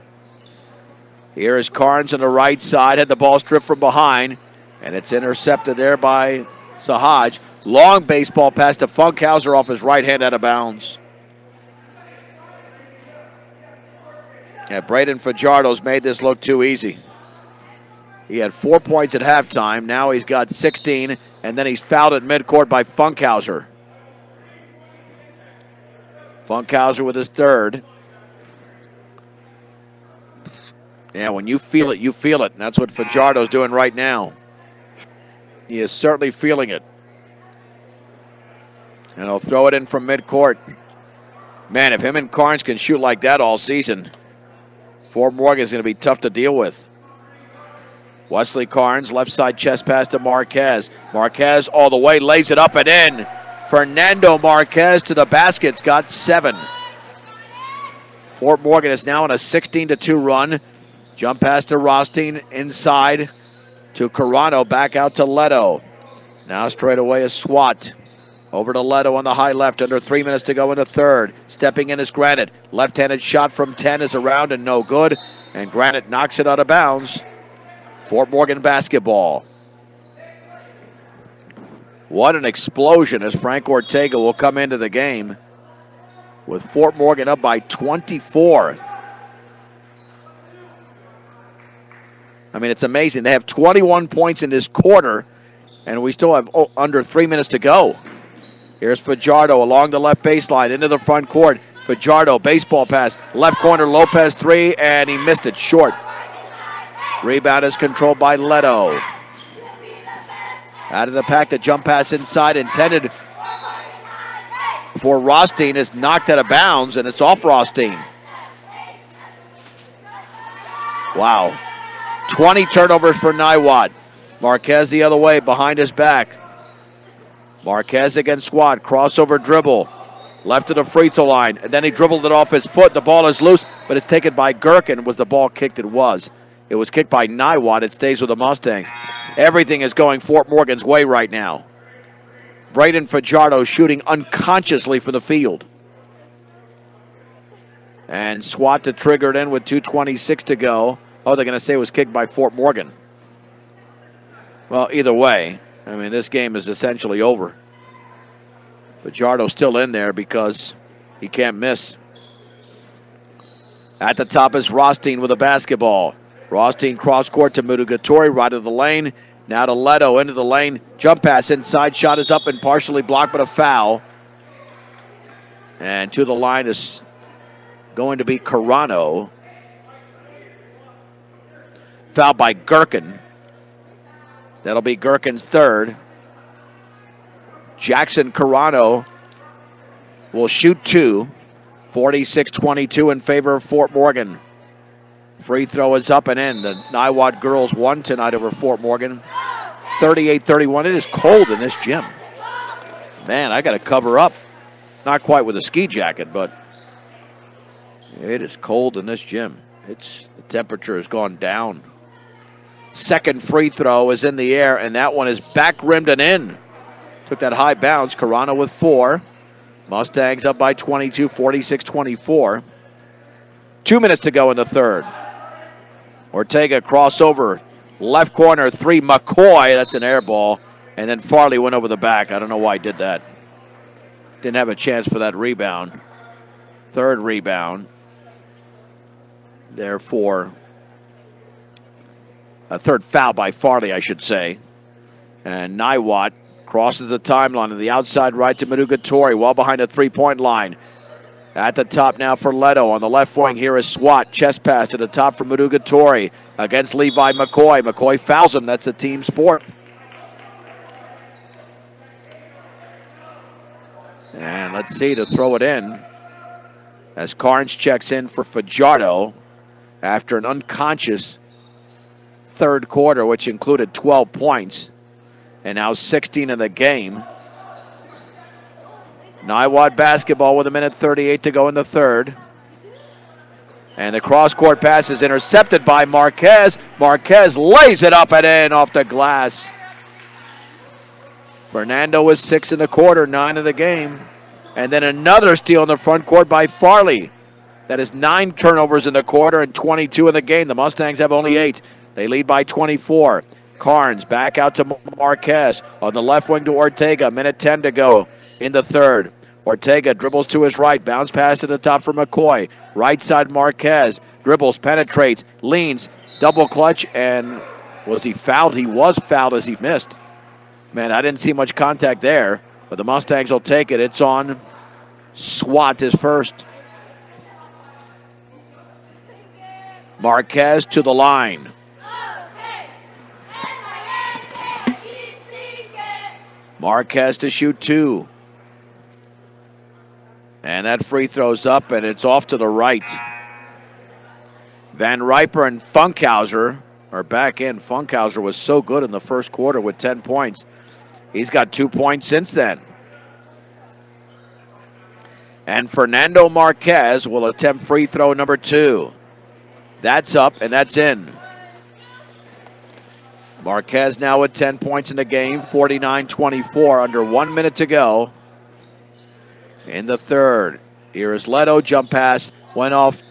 Here is Carnes on the right side. Had the ball stripped from behind. And it's intercepted there by Sahaj. Long baseball pass to Funkhauser off his right hand out of bounds. Yeah, Braden Fajardo's made this look too easy. He had 4 points at halftime. Now he's got 16, and then he's fouled at midcourt by Funkhauser. Funkhauser with his third. Yeah, when you feel it, you feel it. And that's what Fajardo's doing right now. He is certainly feeling it. And he'll throw it in from midcourt. Man, if him and Carnes can shoot like that all season, Fort Morgan's going to be tough to deal with. Wesley Carnes, left side chest pass to Marquez. Marquez all the way, lays it up and in. Fernando Marquez to the basket's got 7. Fort Morgan is now on a 16-2 run. Jump pass to Rothstein, inside to Carano, back out to Leto. Now straight away is Swat. Over to Leto on the high left, under 3 minutes to go in the third. Stepping in is Granite. Left-handed shot from 10 is around and no good. And Granite knocks it out of bounds. Fort Morgan basketball. What an explosion as Frank Ortega will come into the game with Fort Morgan up by 24. I mean, it's amazing. They have 21 points in this quarter, and we still have under 3 minutes to go. Here's Fajardo along the left baseline into the front court. Fajardo, baseball pass, left corner, Lopez three, and he missed it short. Rebound is controlled by Leto. Out of the pack, the jump pass inside, intended for Rothstein, is knocked out of bounds, and it's off Rothstein. Wow. 20 turnovers for Niwot. Marquez the other way, behind his back. Marquez against Swat, crossover dribble. Left to the free throw line, and then he dribbled it off his foot. The ball is loose, but it's taken by Gherkin. Was the ball kicked? It was. It was kicked by Niwot. It stays with the Mustangs. Everything is going Fort Morgan's way right now. Braden Fajardo shooting unconsciously for the field. And Swat to trigger it in with 2:26 to go. Oh, they're going to say it was kicked by Fort Morgan. Well, either way, I mean, this game is essentially over. Fajardo's still in there because he can't miss. At the top is Rothstein with a basketball. Rothstein cross court to Mudugatori, right of the lane. Now to Leto, into the lane. Jump pass inside, shot is up and partially blocked, but a foul. And to the line is going to be Carano. Foul by Gherkin. That'll be Gherkin's third. Jackson Carano will shoot 2. 46-22 in favor of Fort Morgan. Free throw is up and in. The Niwot girls won tonight over Fort Morgan. 38-31. It is cold in this gym. Man, I got to cover up. Not quite with a ski jacket, but it is cold in this gym. The temperature has gone down. Second free throw is in the air, and that one is back rimmed and in. Took that high bounce. Carano with 4. Mustangs up by 22, 46-24. 2 minutes to go in the third. Ortega crossover, left corner, 3, McCoy. That's an air ball. And then Farley went over the back. I don't know why he did that. Didn't have a chance for that rebound. Third rebound. Therefore, a third foul by Farley, I should say. And Niwot crosses the timeline on the outside right to Madugatori, well behind the three-point line. At the top now for Leto. On the left wing here is Swat. Chest pass to the top for Madugatori against Levi McCoy. McCoy fouls him. That's the team's fourth. And let's see, to throw it in, as Carnes checks in for Fajardo after an unconscious third quarter, which included 12 points, and now 16 in the game. Niwot basketball with 1:38 to go in the third. And the cross-court pass is intercepted by Marquez. Marquez lays it up and in off the glass. Fernando was 6 in the quarter, 9 in the game. And then another steal in the front court by Farley. That is 9 turnovers in the quarter and 22 in the game. The Mustangs have only 8. They lead by 24. Carnes back out to Marquez. On the left wing to Ortega. 1:10 to go in the third. Ortega dribbles to his right. Bounce pass to the top for McCoy. Right side Marquez. Dribbles, penetrates, leans. Double clutch. And was he fouled? He was fouled as he missed. Man, I didn't see much contact there. But the Mustangs will take it. It's on Swat, his first. Marquez to the line. Marquez to shoot 2. And that free throw's up, and it's off to the right. Van Riper and Funkhauser are back in. Funkhauser was so good in the first quarter with 10 points. He's got 2 points since then. And Fernando Marquez will attempt free throw number 2. That's up, and that's in. Marquez now with 10 points in the game, 49-24, under 1 minute to go in the third. Here is Leto, jump pass, went off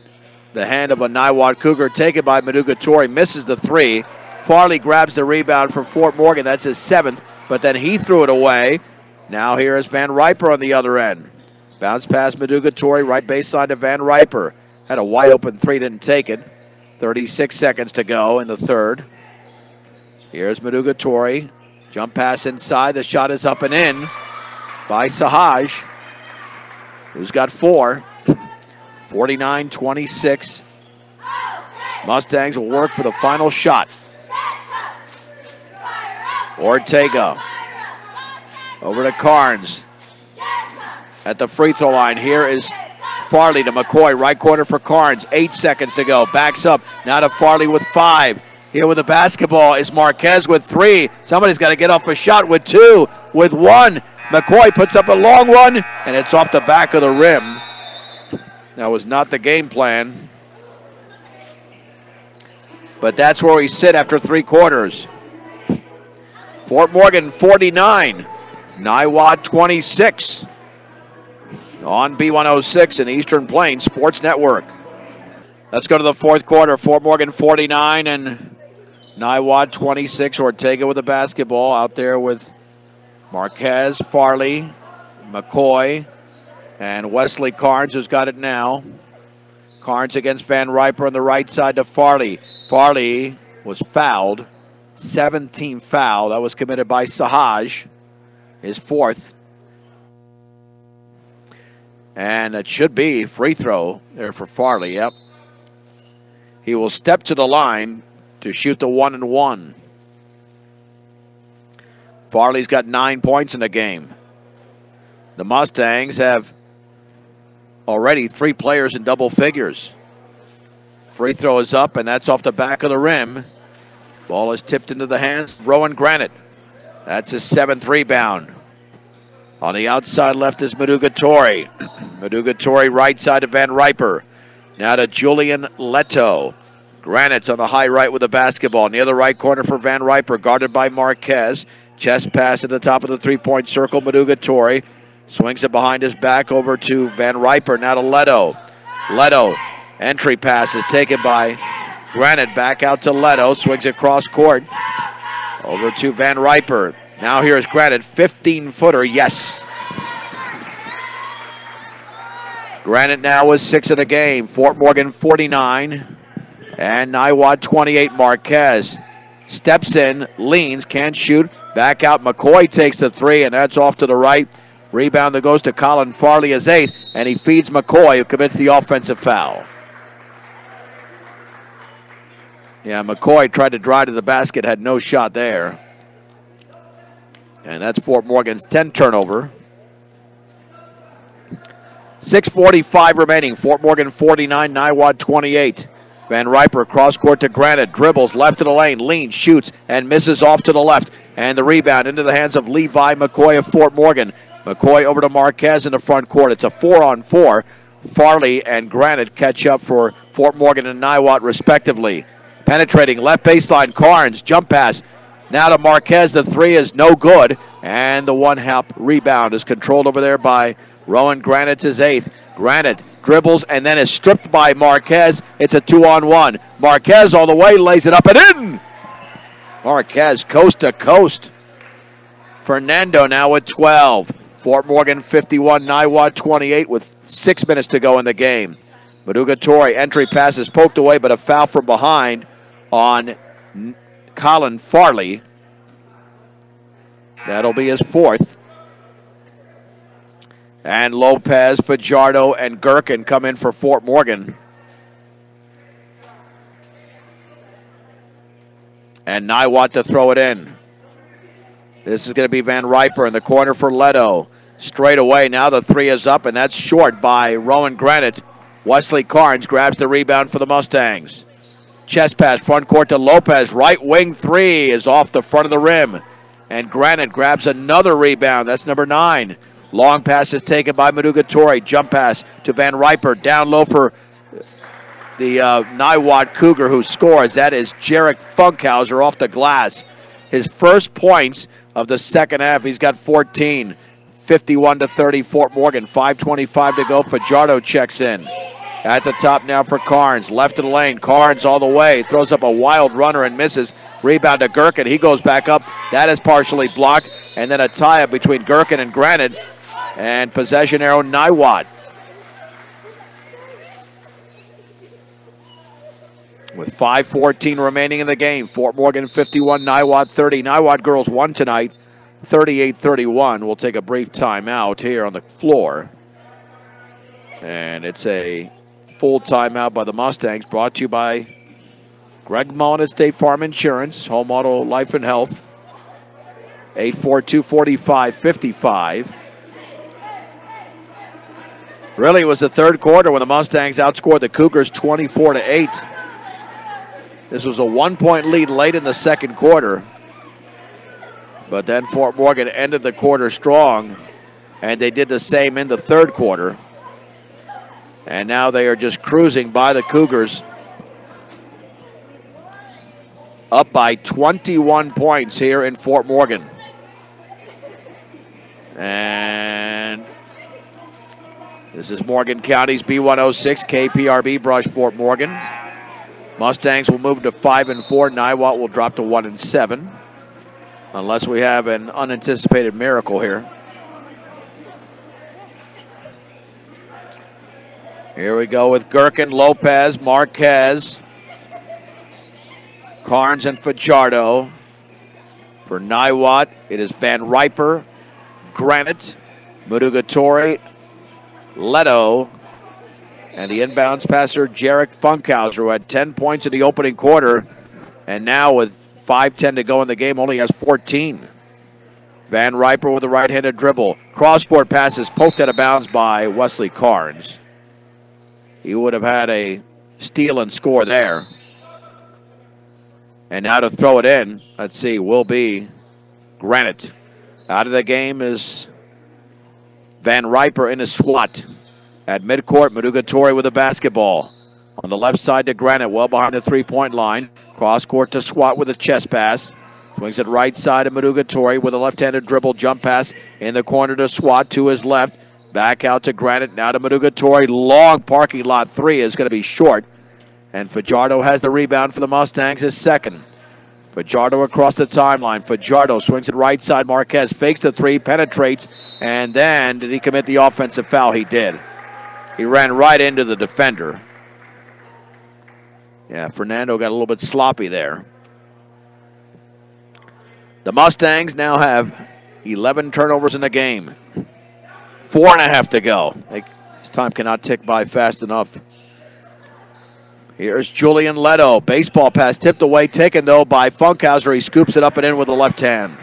the hand of a Niwot Cougar, taken by Madugatori, misses the 3. Farley grabs the rebound for Fort Morgan, that's his 7th, but then he threw it away. Now here is Van Riper on the other end. Bounce pass Madugatori, right baseline to Van Riper. Had a wide open 3, didn't take it. 36 seconds to go in the third. Here's Madugatori. Jump pass inside. The shot is up and in by Sahaj, who's got 4. 49-26. Mustangs will work for the final shot. Ortega over to Carnes. At the free throw line, here is Farley to McCoy. Right corner for Carnes. 8 seconds to go. Backs up. Now to Farley with 5. Here with the basketball is Marquez with 3. Somebody's got to get off a shot with 2. With 1. McCoy puts up a long one, and it's off the back of the rim. That was not the game plan. But that's where we sit after 3 quarters. Fort Morgan 49. Niwot 26. On B106 and Eastern Plains Sports Network. Let's go to the fourth quarter. Fort Morgan 49 and Niwot 26. Ortega with the basketball out there with Marquez, Farley, McCoy, and Wesley Carnes, who's got it now. Carnes against Van Riper on the right side to Farley. Farley was fouled. 17th foul. That was committed by Sahaj, his 4th. And it should be free throw there for Farley, yep. He will step to the line to shoot the 1-and-1. Farley's got 9 points in the game. The Mustangs have already 3 players in double figures. Free throw is up, and that's off the back of the rim. Ball is tipped into the hands of Rowan Granite. That's his 7th rebound. On the outside left is Madugatori. Madugatori right side to Van Riper. Now to Julian Leto. Granite's on the high right with the basketball. Near the right corner for Van Riper, guarded by Marquez. Chest pass at the top of the three-point circle. Madugatori swings it behind his back over to Van Riper. Now to Leto. Leto, entry pass is taken by Granite. Back out to Leto. Swings it cross court over to Van Riper. Now here's Granite, 15-footer, yes. Granite now with 6 in the game. Fort Morgan 49, And Niwot 28, Marquez steps in, leans, can't shoot. Back out, McCoy takes the three, and that's off to the right. Rebound that goes to Colin Farley, his 8th, and he feeds McCoy, who commits the offensive foul. Yeah, McCoy tried to drive to the basket, had no shot there. And that's Fort Morgan's 10th turnover. 6:45 remaining. Fort Morgan 49, Niwot 28. Van Riper cross court to Granite, dribbles left of the lane, leans, shoots, and misses off to the left. And the rebound into the hands of Levi McCoy of Fort Morgan. McCoy over to Marquez in the front court. It's a 4-on-4. Farley and Granite catch up for Fort Morgan and Niwot respectively. Penetrating left baseline, Carnes, jump pass. Now to Marquez, the three is no good. And the one-hop rebound is controlled over there by Rowan Granite's his 8th. Granite dribbles and then is stripped by Marquez. It's a 2-on-1. Marquez all the way, lays it up and in. Marquez coast to coast. Fernando now with 12. Fort Morgan 51, Niwot 28 with 6 minutes to go in the game. Madugatori, entry pass is poked away, but a foul from behind on Colin Farley. That'll be his 4th. And Lopez, Fajardo, and Gherkin come in for Fort Morgan. And Niwot to throw it in. This is going to be Van Riper in the corner for Leto. Straight away, now the three is up, and that's short by Rowan Granite. Wesley Carnes grabs the rebound for the Mustangs. Chest pass, front court to Lopez. Right wing three is off the front of the rim. And Granite grabs another rebound. That's number 9. Long pass is taken by Madugatori. Jump pass to Van Riper. Down low for the Niwot Cougar who scores. That is Jarek Funkhauser off the glass. His first points of the second half. He's got 14. 51-30 Fort Morgan. 5:25 to go. Fajardo checks in. At the top now for Carnes. Left of the lane. Carnes all the way. Throws up a wild runner and misses. Rebound to Gherkin. He goes back up. That is partially blocked. And then a tie-up between Gherkin and Granite. And possession arrow Niwot. With 5:14 remaining in the game. Fort Morgan 51, Niwot 30. Niwot girls won tonight. 38-31. We'll take a brief timeout here on the floor. And it's a full timeout by the Mustangs, brought to you by Greg Mullen at State Farm Insurance, Home Auto Life and Health. 842-45-55. Really, it was the third quarter when the Mustangs outscored the Cougars 24-8. This was a 1-point lead late in the second quarter. But then Fort Morgan ended the quarter strong, and they did the same in the third quarter. And now they are just cruising by the Cougars. Up by 21 points here in Fort Morgan. And this is Morgan County's B106, KPRB Brush Fort Morgan. Mustangs will move to 5-4. Niwot will drop to 1-7. Unless we have an unanticipated miracle here. Here we go with Gherkin, Lopez, Marquez, Carnes, and Fajardo. For Niwot, it is Van Riper, Granite, Madugatori, Leto, and the inbounds passer, Jarek Funkhauser, who had 10 points in the opening quarter, and now with 5:10 to go in the game, only has 14. Van Riper with a right-handed dribble. Cross-court passes poked out of bounds by Wesley Carnes. He would have had a steal and score there. And now to throw it in, let's see, will be Granite. Out of the game is Van Riper in a swat. At midcourt, Madugatori with a basketball. On the left side to Granite, well behind the three-point line. Cross court to Swat with a chest pass. Swings it right side of Madugatori with a left-handed dribble jump pass in the corner to Swat to his left. Back out to Granite, now to Madugatori. Long parking lot three is going to be short. And Fajardo has the rebound for the Mustangs, his second. Fajardo across the timeline. Fajardo swings it right side. Marquez fakes the three, penetrates, and then did he commit the offensive foul? He did. He ran right into the defender. Yeah, Fernando got a little bit sloppy there. The Mustangs now have 11 turnovers in the game. 4.5 to go. This time cannot tick by fast enough. Here's Julian Leto. Baseball pass tipped away, taken though by Funkhauser. He scoops it up and in with the left hand.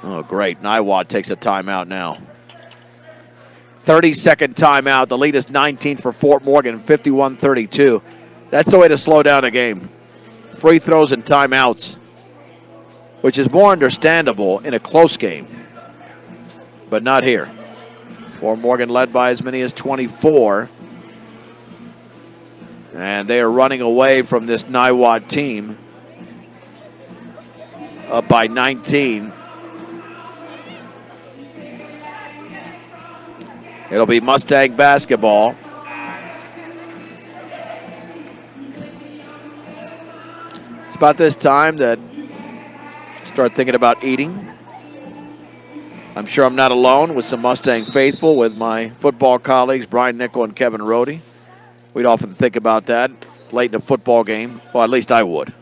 Oh, great. Niwot takes a timeout now. 30-second timeout. The lead is 19 for Fort Morgan, 51-32. That's the way to slow down a game. Free throws and timeouts, which is more understandable in a close game, but not here. Fort Morgan led by as many as 24. And they are running away from this Niwot team. Up by 19. It'll be Mustang basketball. It's about this time that I start thinking about eating. I'm sure I'm not alone with some Mustang faithful, with my football colleagues, Brian Nickel and Kevin Rohde. We'd often think about that late in a football game. Well, at least I would.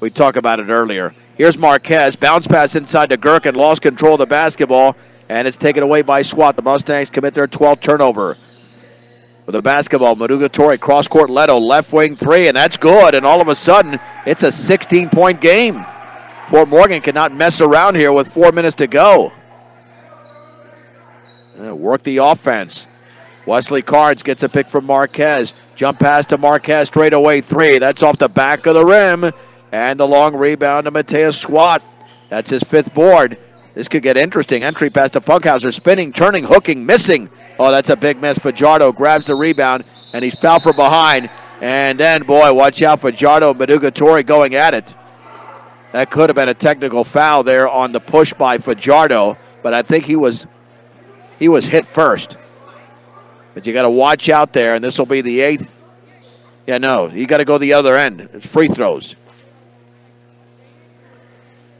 We talked about it earlier. Here's Marquez. Bounce pass inside to Gherkin. Lost control of the basketball, and it's taken away by SWAT. The Mustangs commit their 12th turnover. With the basketball, Madugatori, cross-court Leto, left wing three, and that's good. And all of a sudden, it's a 16-point game. Fort Morgan cannot mess around here with 4 minutes to go. Work the offense. Wesley Carnes gets a pick from Marquez. Jump pass to Marquez, straight away three. That's off the back of the rim. And the long rebound to Mateus Swat. That's his 5th board. This could get interesting. Entry pass to Funkhauser, spinning, turning, hooking, missing. Oh, that's a big miss. Fajardo grabs the rebound, and he's fouled from behind. And then, boy, watch out, Fajardo and Madugatori going at it. That could have been a technical foul there on the push by Fajardo, but I think he was hit first. But you got to watch out there, and this will be the 8th. Yeah, no, you got to go the other end. It's free throws.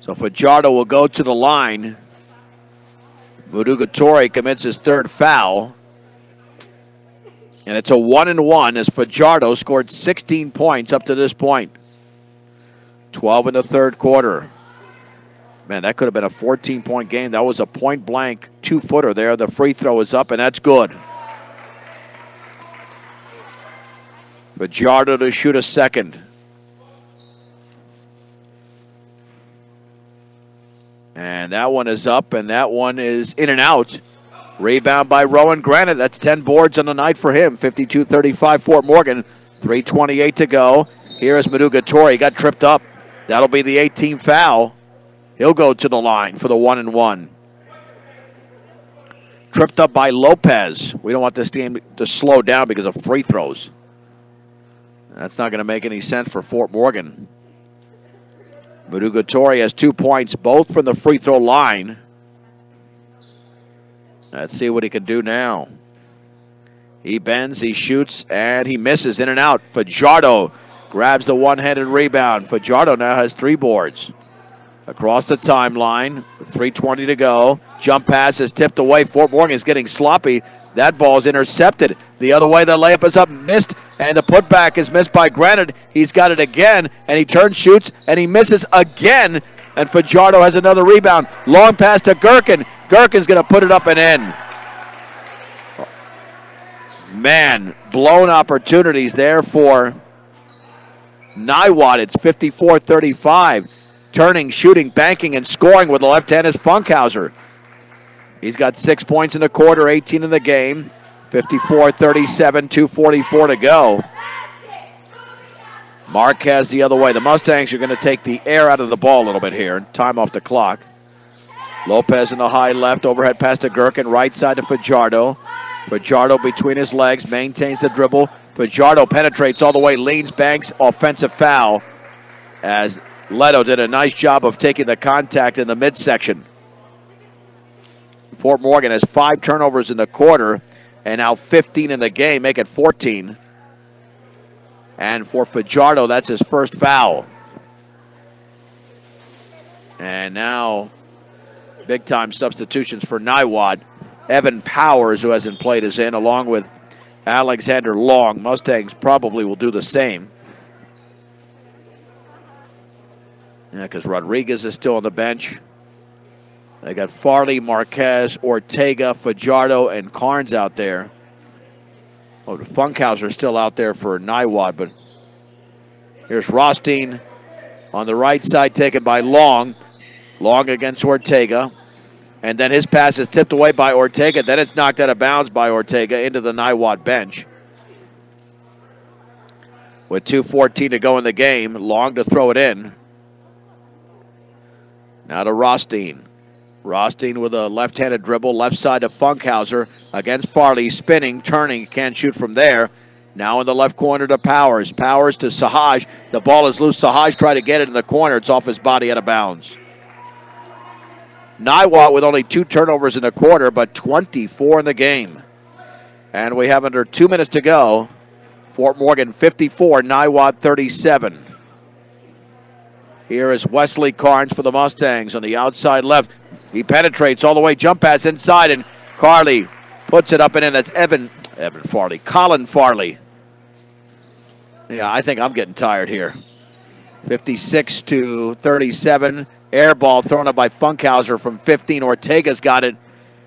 So Fajardo will go to the line. Madugatori commits his 3rd foul. And it's a 1-and-1 as Fajardo scored 16 points up to this point. 12 in the 3rd quarter. Man, that could have been a 14-point game. That was a point-blank 2-footer there. The free throw is up, and that's good. Fajardo to shoot a 2nd. And that one is up, and that one is in and out. Rebound by Rowan Granite. That's 10 boards on the night for him. 52-35 Fort Morgan. 3:28 to go. Here is Madugatori. He got tripped up. That'll be the 18th foul. He'll go to the line for the 1-and-1. Tripped up by Lopez. We don't want this game to slow down because of free throws. That's not going to make any sense for Fort Morgan. Madugatori has 2 points, both from the free throw line. Let's see what he can do now. He bends, he shoots, and he misses. In and out. Fajardo grabs the one-handed rebound. Fajardo now has 3 boards. Across the timeline, with 3:20 to go. Jump pass is tipped away. Fort Morgan is getting sloppy. That ball is intercepted. The other way, the layup is up, missed, and the putback is missed by Granite. He's got it again, and he turns, shoots, and he misses again. And Fajardo has another rebound. Long pass to Gherkin. Gherkin's going to put it up and in. Man, blown opportunities there for Niwot. It's 54-35. Turning, shooting, banking, and scoring with the left hand is Funkhauser. He's got 6 points in the quarter, 18 in the game. 54-37, 2:44 to go. Marquez the other way. The Mustangs are going to take the air out of the ball a little bit here. Time off the clock. Lopez in the high left. Overhead pass to Gherkin. Right side to Fajardo. Fajardo between his legs. Maintains the dribble. Fajardo penetrates all the way. Leans, banks. Offensive foul. As Leto did a nice job of taking the contact in the midsection. Fort Morgan has 5 turnovers in the quarter and now 15 in the game. Make it 14. And for Fajardo, that's his first foul. And now big-time substitutions for Niwot. Evan Powers, who hasn't played, is in, along with Alexander Long. Mustangs probably will do the same. Yeah, because Rodriguez is still on the bench. They got Farley, Marquez, Ortega, Fajardo, and Carnes out there. Oh, the Funkhauser still out there for Niwot, but here's Rothstein on the right side, taken by Long. Long against Ortega. And then his pass is tipped away by Ortega. Then it's knocked out of bounds by Ortega into the Niwot bench. With 2:14 to go in the game, Long to throw it in. Now to Rothstein. Rothstein with a left-handed dribble, left side to Funkhauser against Farley, spinning, turning, can't shoot from there. Now in the left corner to Powers. Powers to Sahaj. The ball is loose. Sahaj tried to get it in the corner. It's off his body out of bounds. Niwot with only 2 turnovers in the quarter, but 24 in the game. And we have under 2 minutes to go. Fort Morgan 54, Niwot 37. Here is Wesley Carnes for the Mustangs on the outside left. He penetrates all the way, jump pass inside, and Carley puts it up and in. That's Colin Farley. Yeah, I think I'm getting tired here. 56-37. Air ball thrown up by Funkhauser from 15. Ortega's got it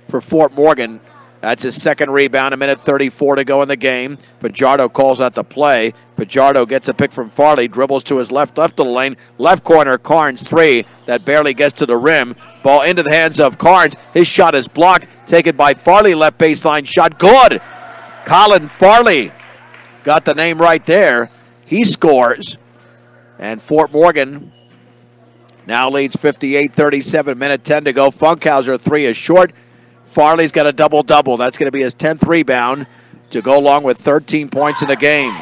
for Fort Morgan. That's his second rebound, 1:34 to go in the game. Fajardo calls out the play. Fajardo gets a pick from Farley, dribbles to his left of the lane. Left corner, Carnes 3. That barely gets to the rim. Ball into the hands of Carnes. His shot is blocked. Taken by Farley, left baseline shot. Good! Colin Farley got the name right there. He scores. And Fort Morgan now leads 58-37, 1:10 to go. Funkhauser 3 is short. Farley's got a double-double. That's going to be his 10th rebound to go along with 13 points in the game.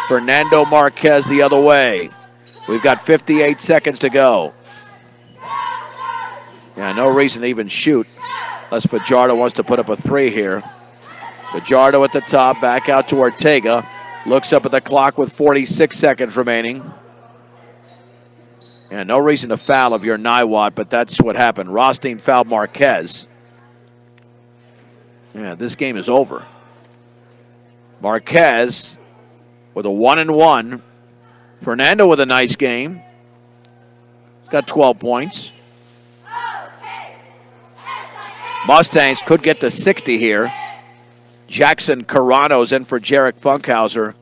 Fernando Marquez the other way. We've got 58 seconds to go. Yeah, no reason to even shoot unless Fajardo wants to put up a 3 here. Fajardo at the top, back out to Ortega. Looks up at the clock with 46 seconds remaining. Yeah, no reason to foul if you're Niwot, but that's what happened. Rothstein fouled Marquez. Yeah, this game is over. Marquez with a 1-and-1. Fernando with a nice game. He's got 12 points. Mustangs could get to 60 here. Jackson Carano's in for Jarek Funkhauser,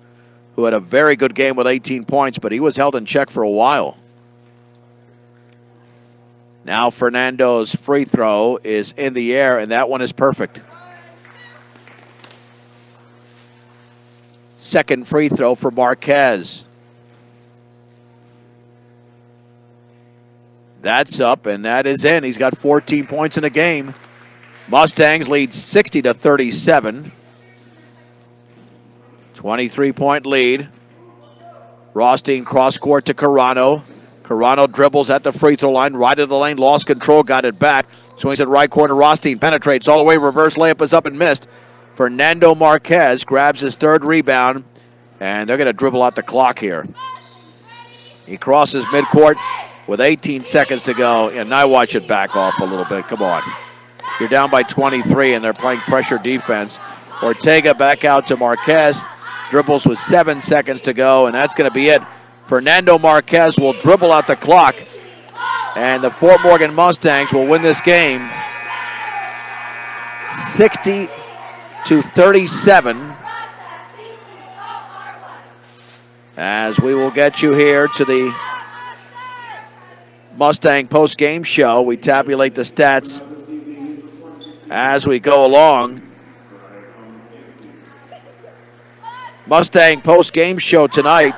who had a very good game with 18 points, but he was held in check for a while. Now Fernando's free throw is in the air, and that one is perfect. Second free throw for Marquez. That's up, and that is in. He's got 14 points in the game. Mustangs lead 60-37. 23-point lead. Rothstein cross court to Carano. Carano dribbles at the free throw line, right of the lane, lost control, got it back. Swings at right corner, Rothstein penetrates all the way, reverse layup is up and missed. Fernando Marquez grabs his 3rd rebound, and they're going to dribble out the clock here. He crosses midcourt with 18 seconds to go, and Niwot should back off a little bit. Come on. You're down by 23, and they're playing pressure defense. Ortega back out to Marquez. Dribbles with 7 seconds to go, and that's going to be it. Fernando Marquez will dribble out the clock, and the Fort Morgan Mustangs will win this game 60-37. As we will get you here to the Mustang post-game show. We tabulate the stats as we go along. Mustang post-game show tonight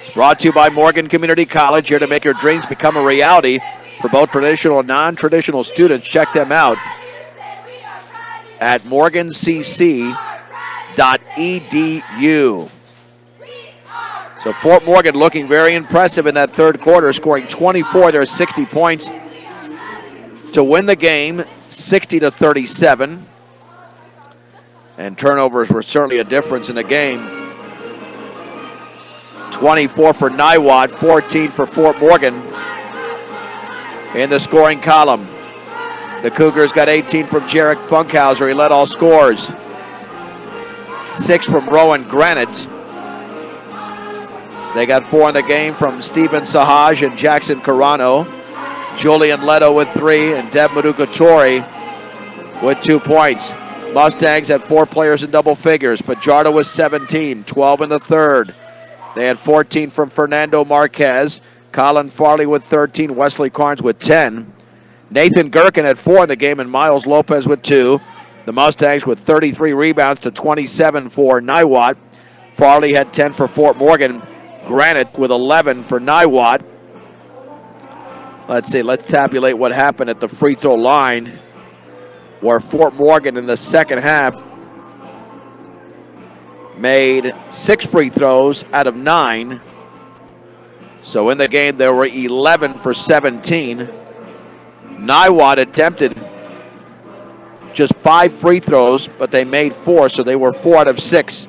is brought to you by Morgan Community College, here to make your dreams become a reality for both traditional and non-traditional students. Check them out at morgancc.edu. So Fort Morgan looking very impressive in that 3rd quarter, scoring 24. There's 60 points to win the game, 60-37. And turnovers were certainly a difference in the game. 24 for Niwot, 14 for Fort Morgan in the scoring column. The Cougars got 18 from Jarek Funkhauser. He led all scores. 6 from Rowan Granite. They got 4 in the game from Stephen Sahaj and Jackson Carano. Julian Leto with 3 and Deb Madukatori with 2 points. Mustangs had 4 players in double figures. Fajardo was 17, 12 in the third. They had 14 from Fernando Marquez. Colin Farley with 13, Wesley Carnes with 10. Nathan Gherkin had 4 in the game and Miles Lopez with 2. The Mustangs with 33 rebounds to 27 for Niwot. Farley had 10 for Fort Morgan. Granite with 11 for Niwot. Let's see, let's tabulate what happened at the free throw line, where Fort Morgan in the second half made 6 free throws out of 9. So in the game, there were 11 for 17. Niwot attempted just 5 free throws, but they made 4, so they were 4 out of 6.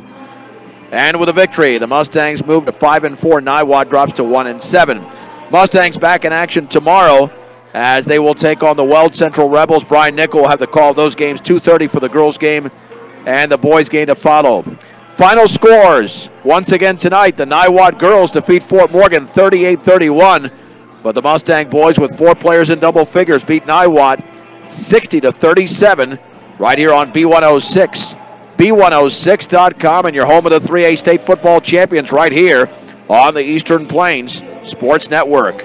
And with a victory, the Mustangs move to 5-4. Niwot drops to 1-7. Mustangs back in action tomorrow as they will take on the Weld Central Rebels. Brian Nickel will have the call of those games, 2:30 for the girls' game and the boys' game to follow. Final scores, once again tonight, the Niwot girls defeat Fort Morgan 38-31, but the Mustang boys with 4 players in double figures beat Niwot 60-37 right here on B106. B106.com and your home of the 3A state football champions right here on the Eastern Plains Sports Network.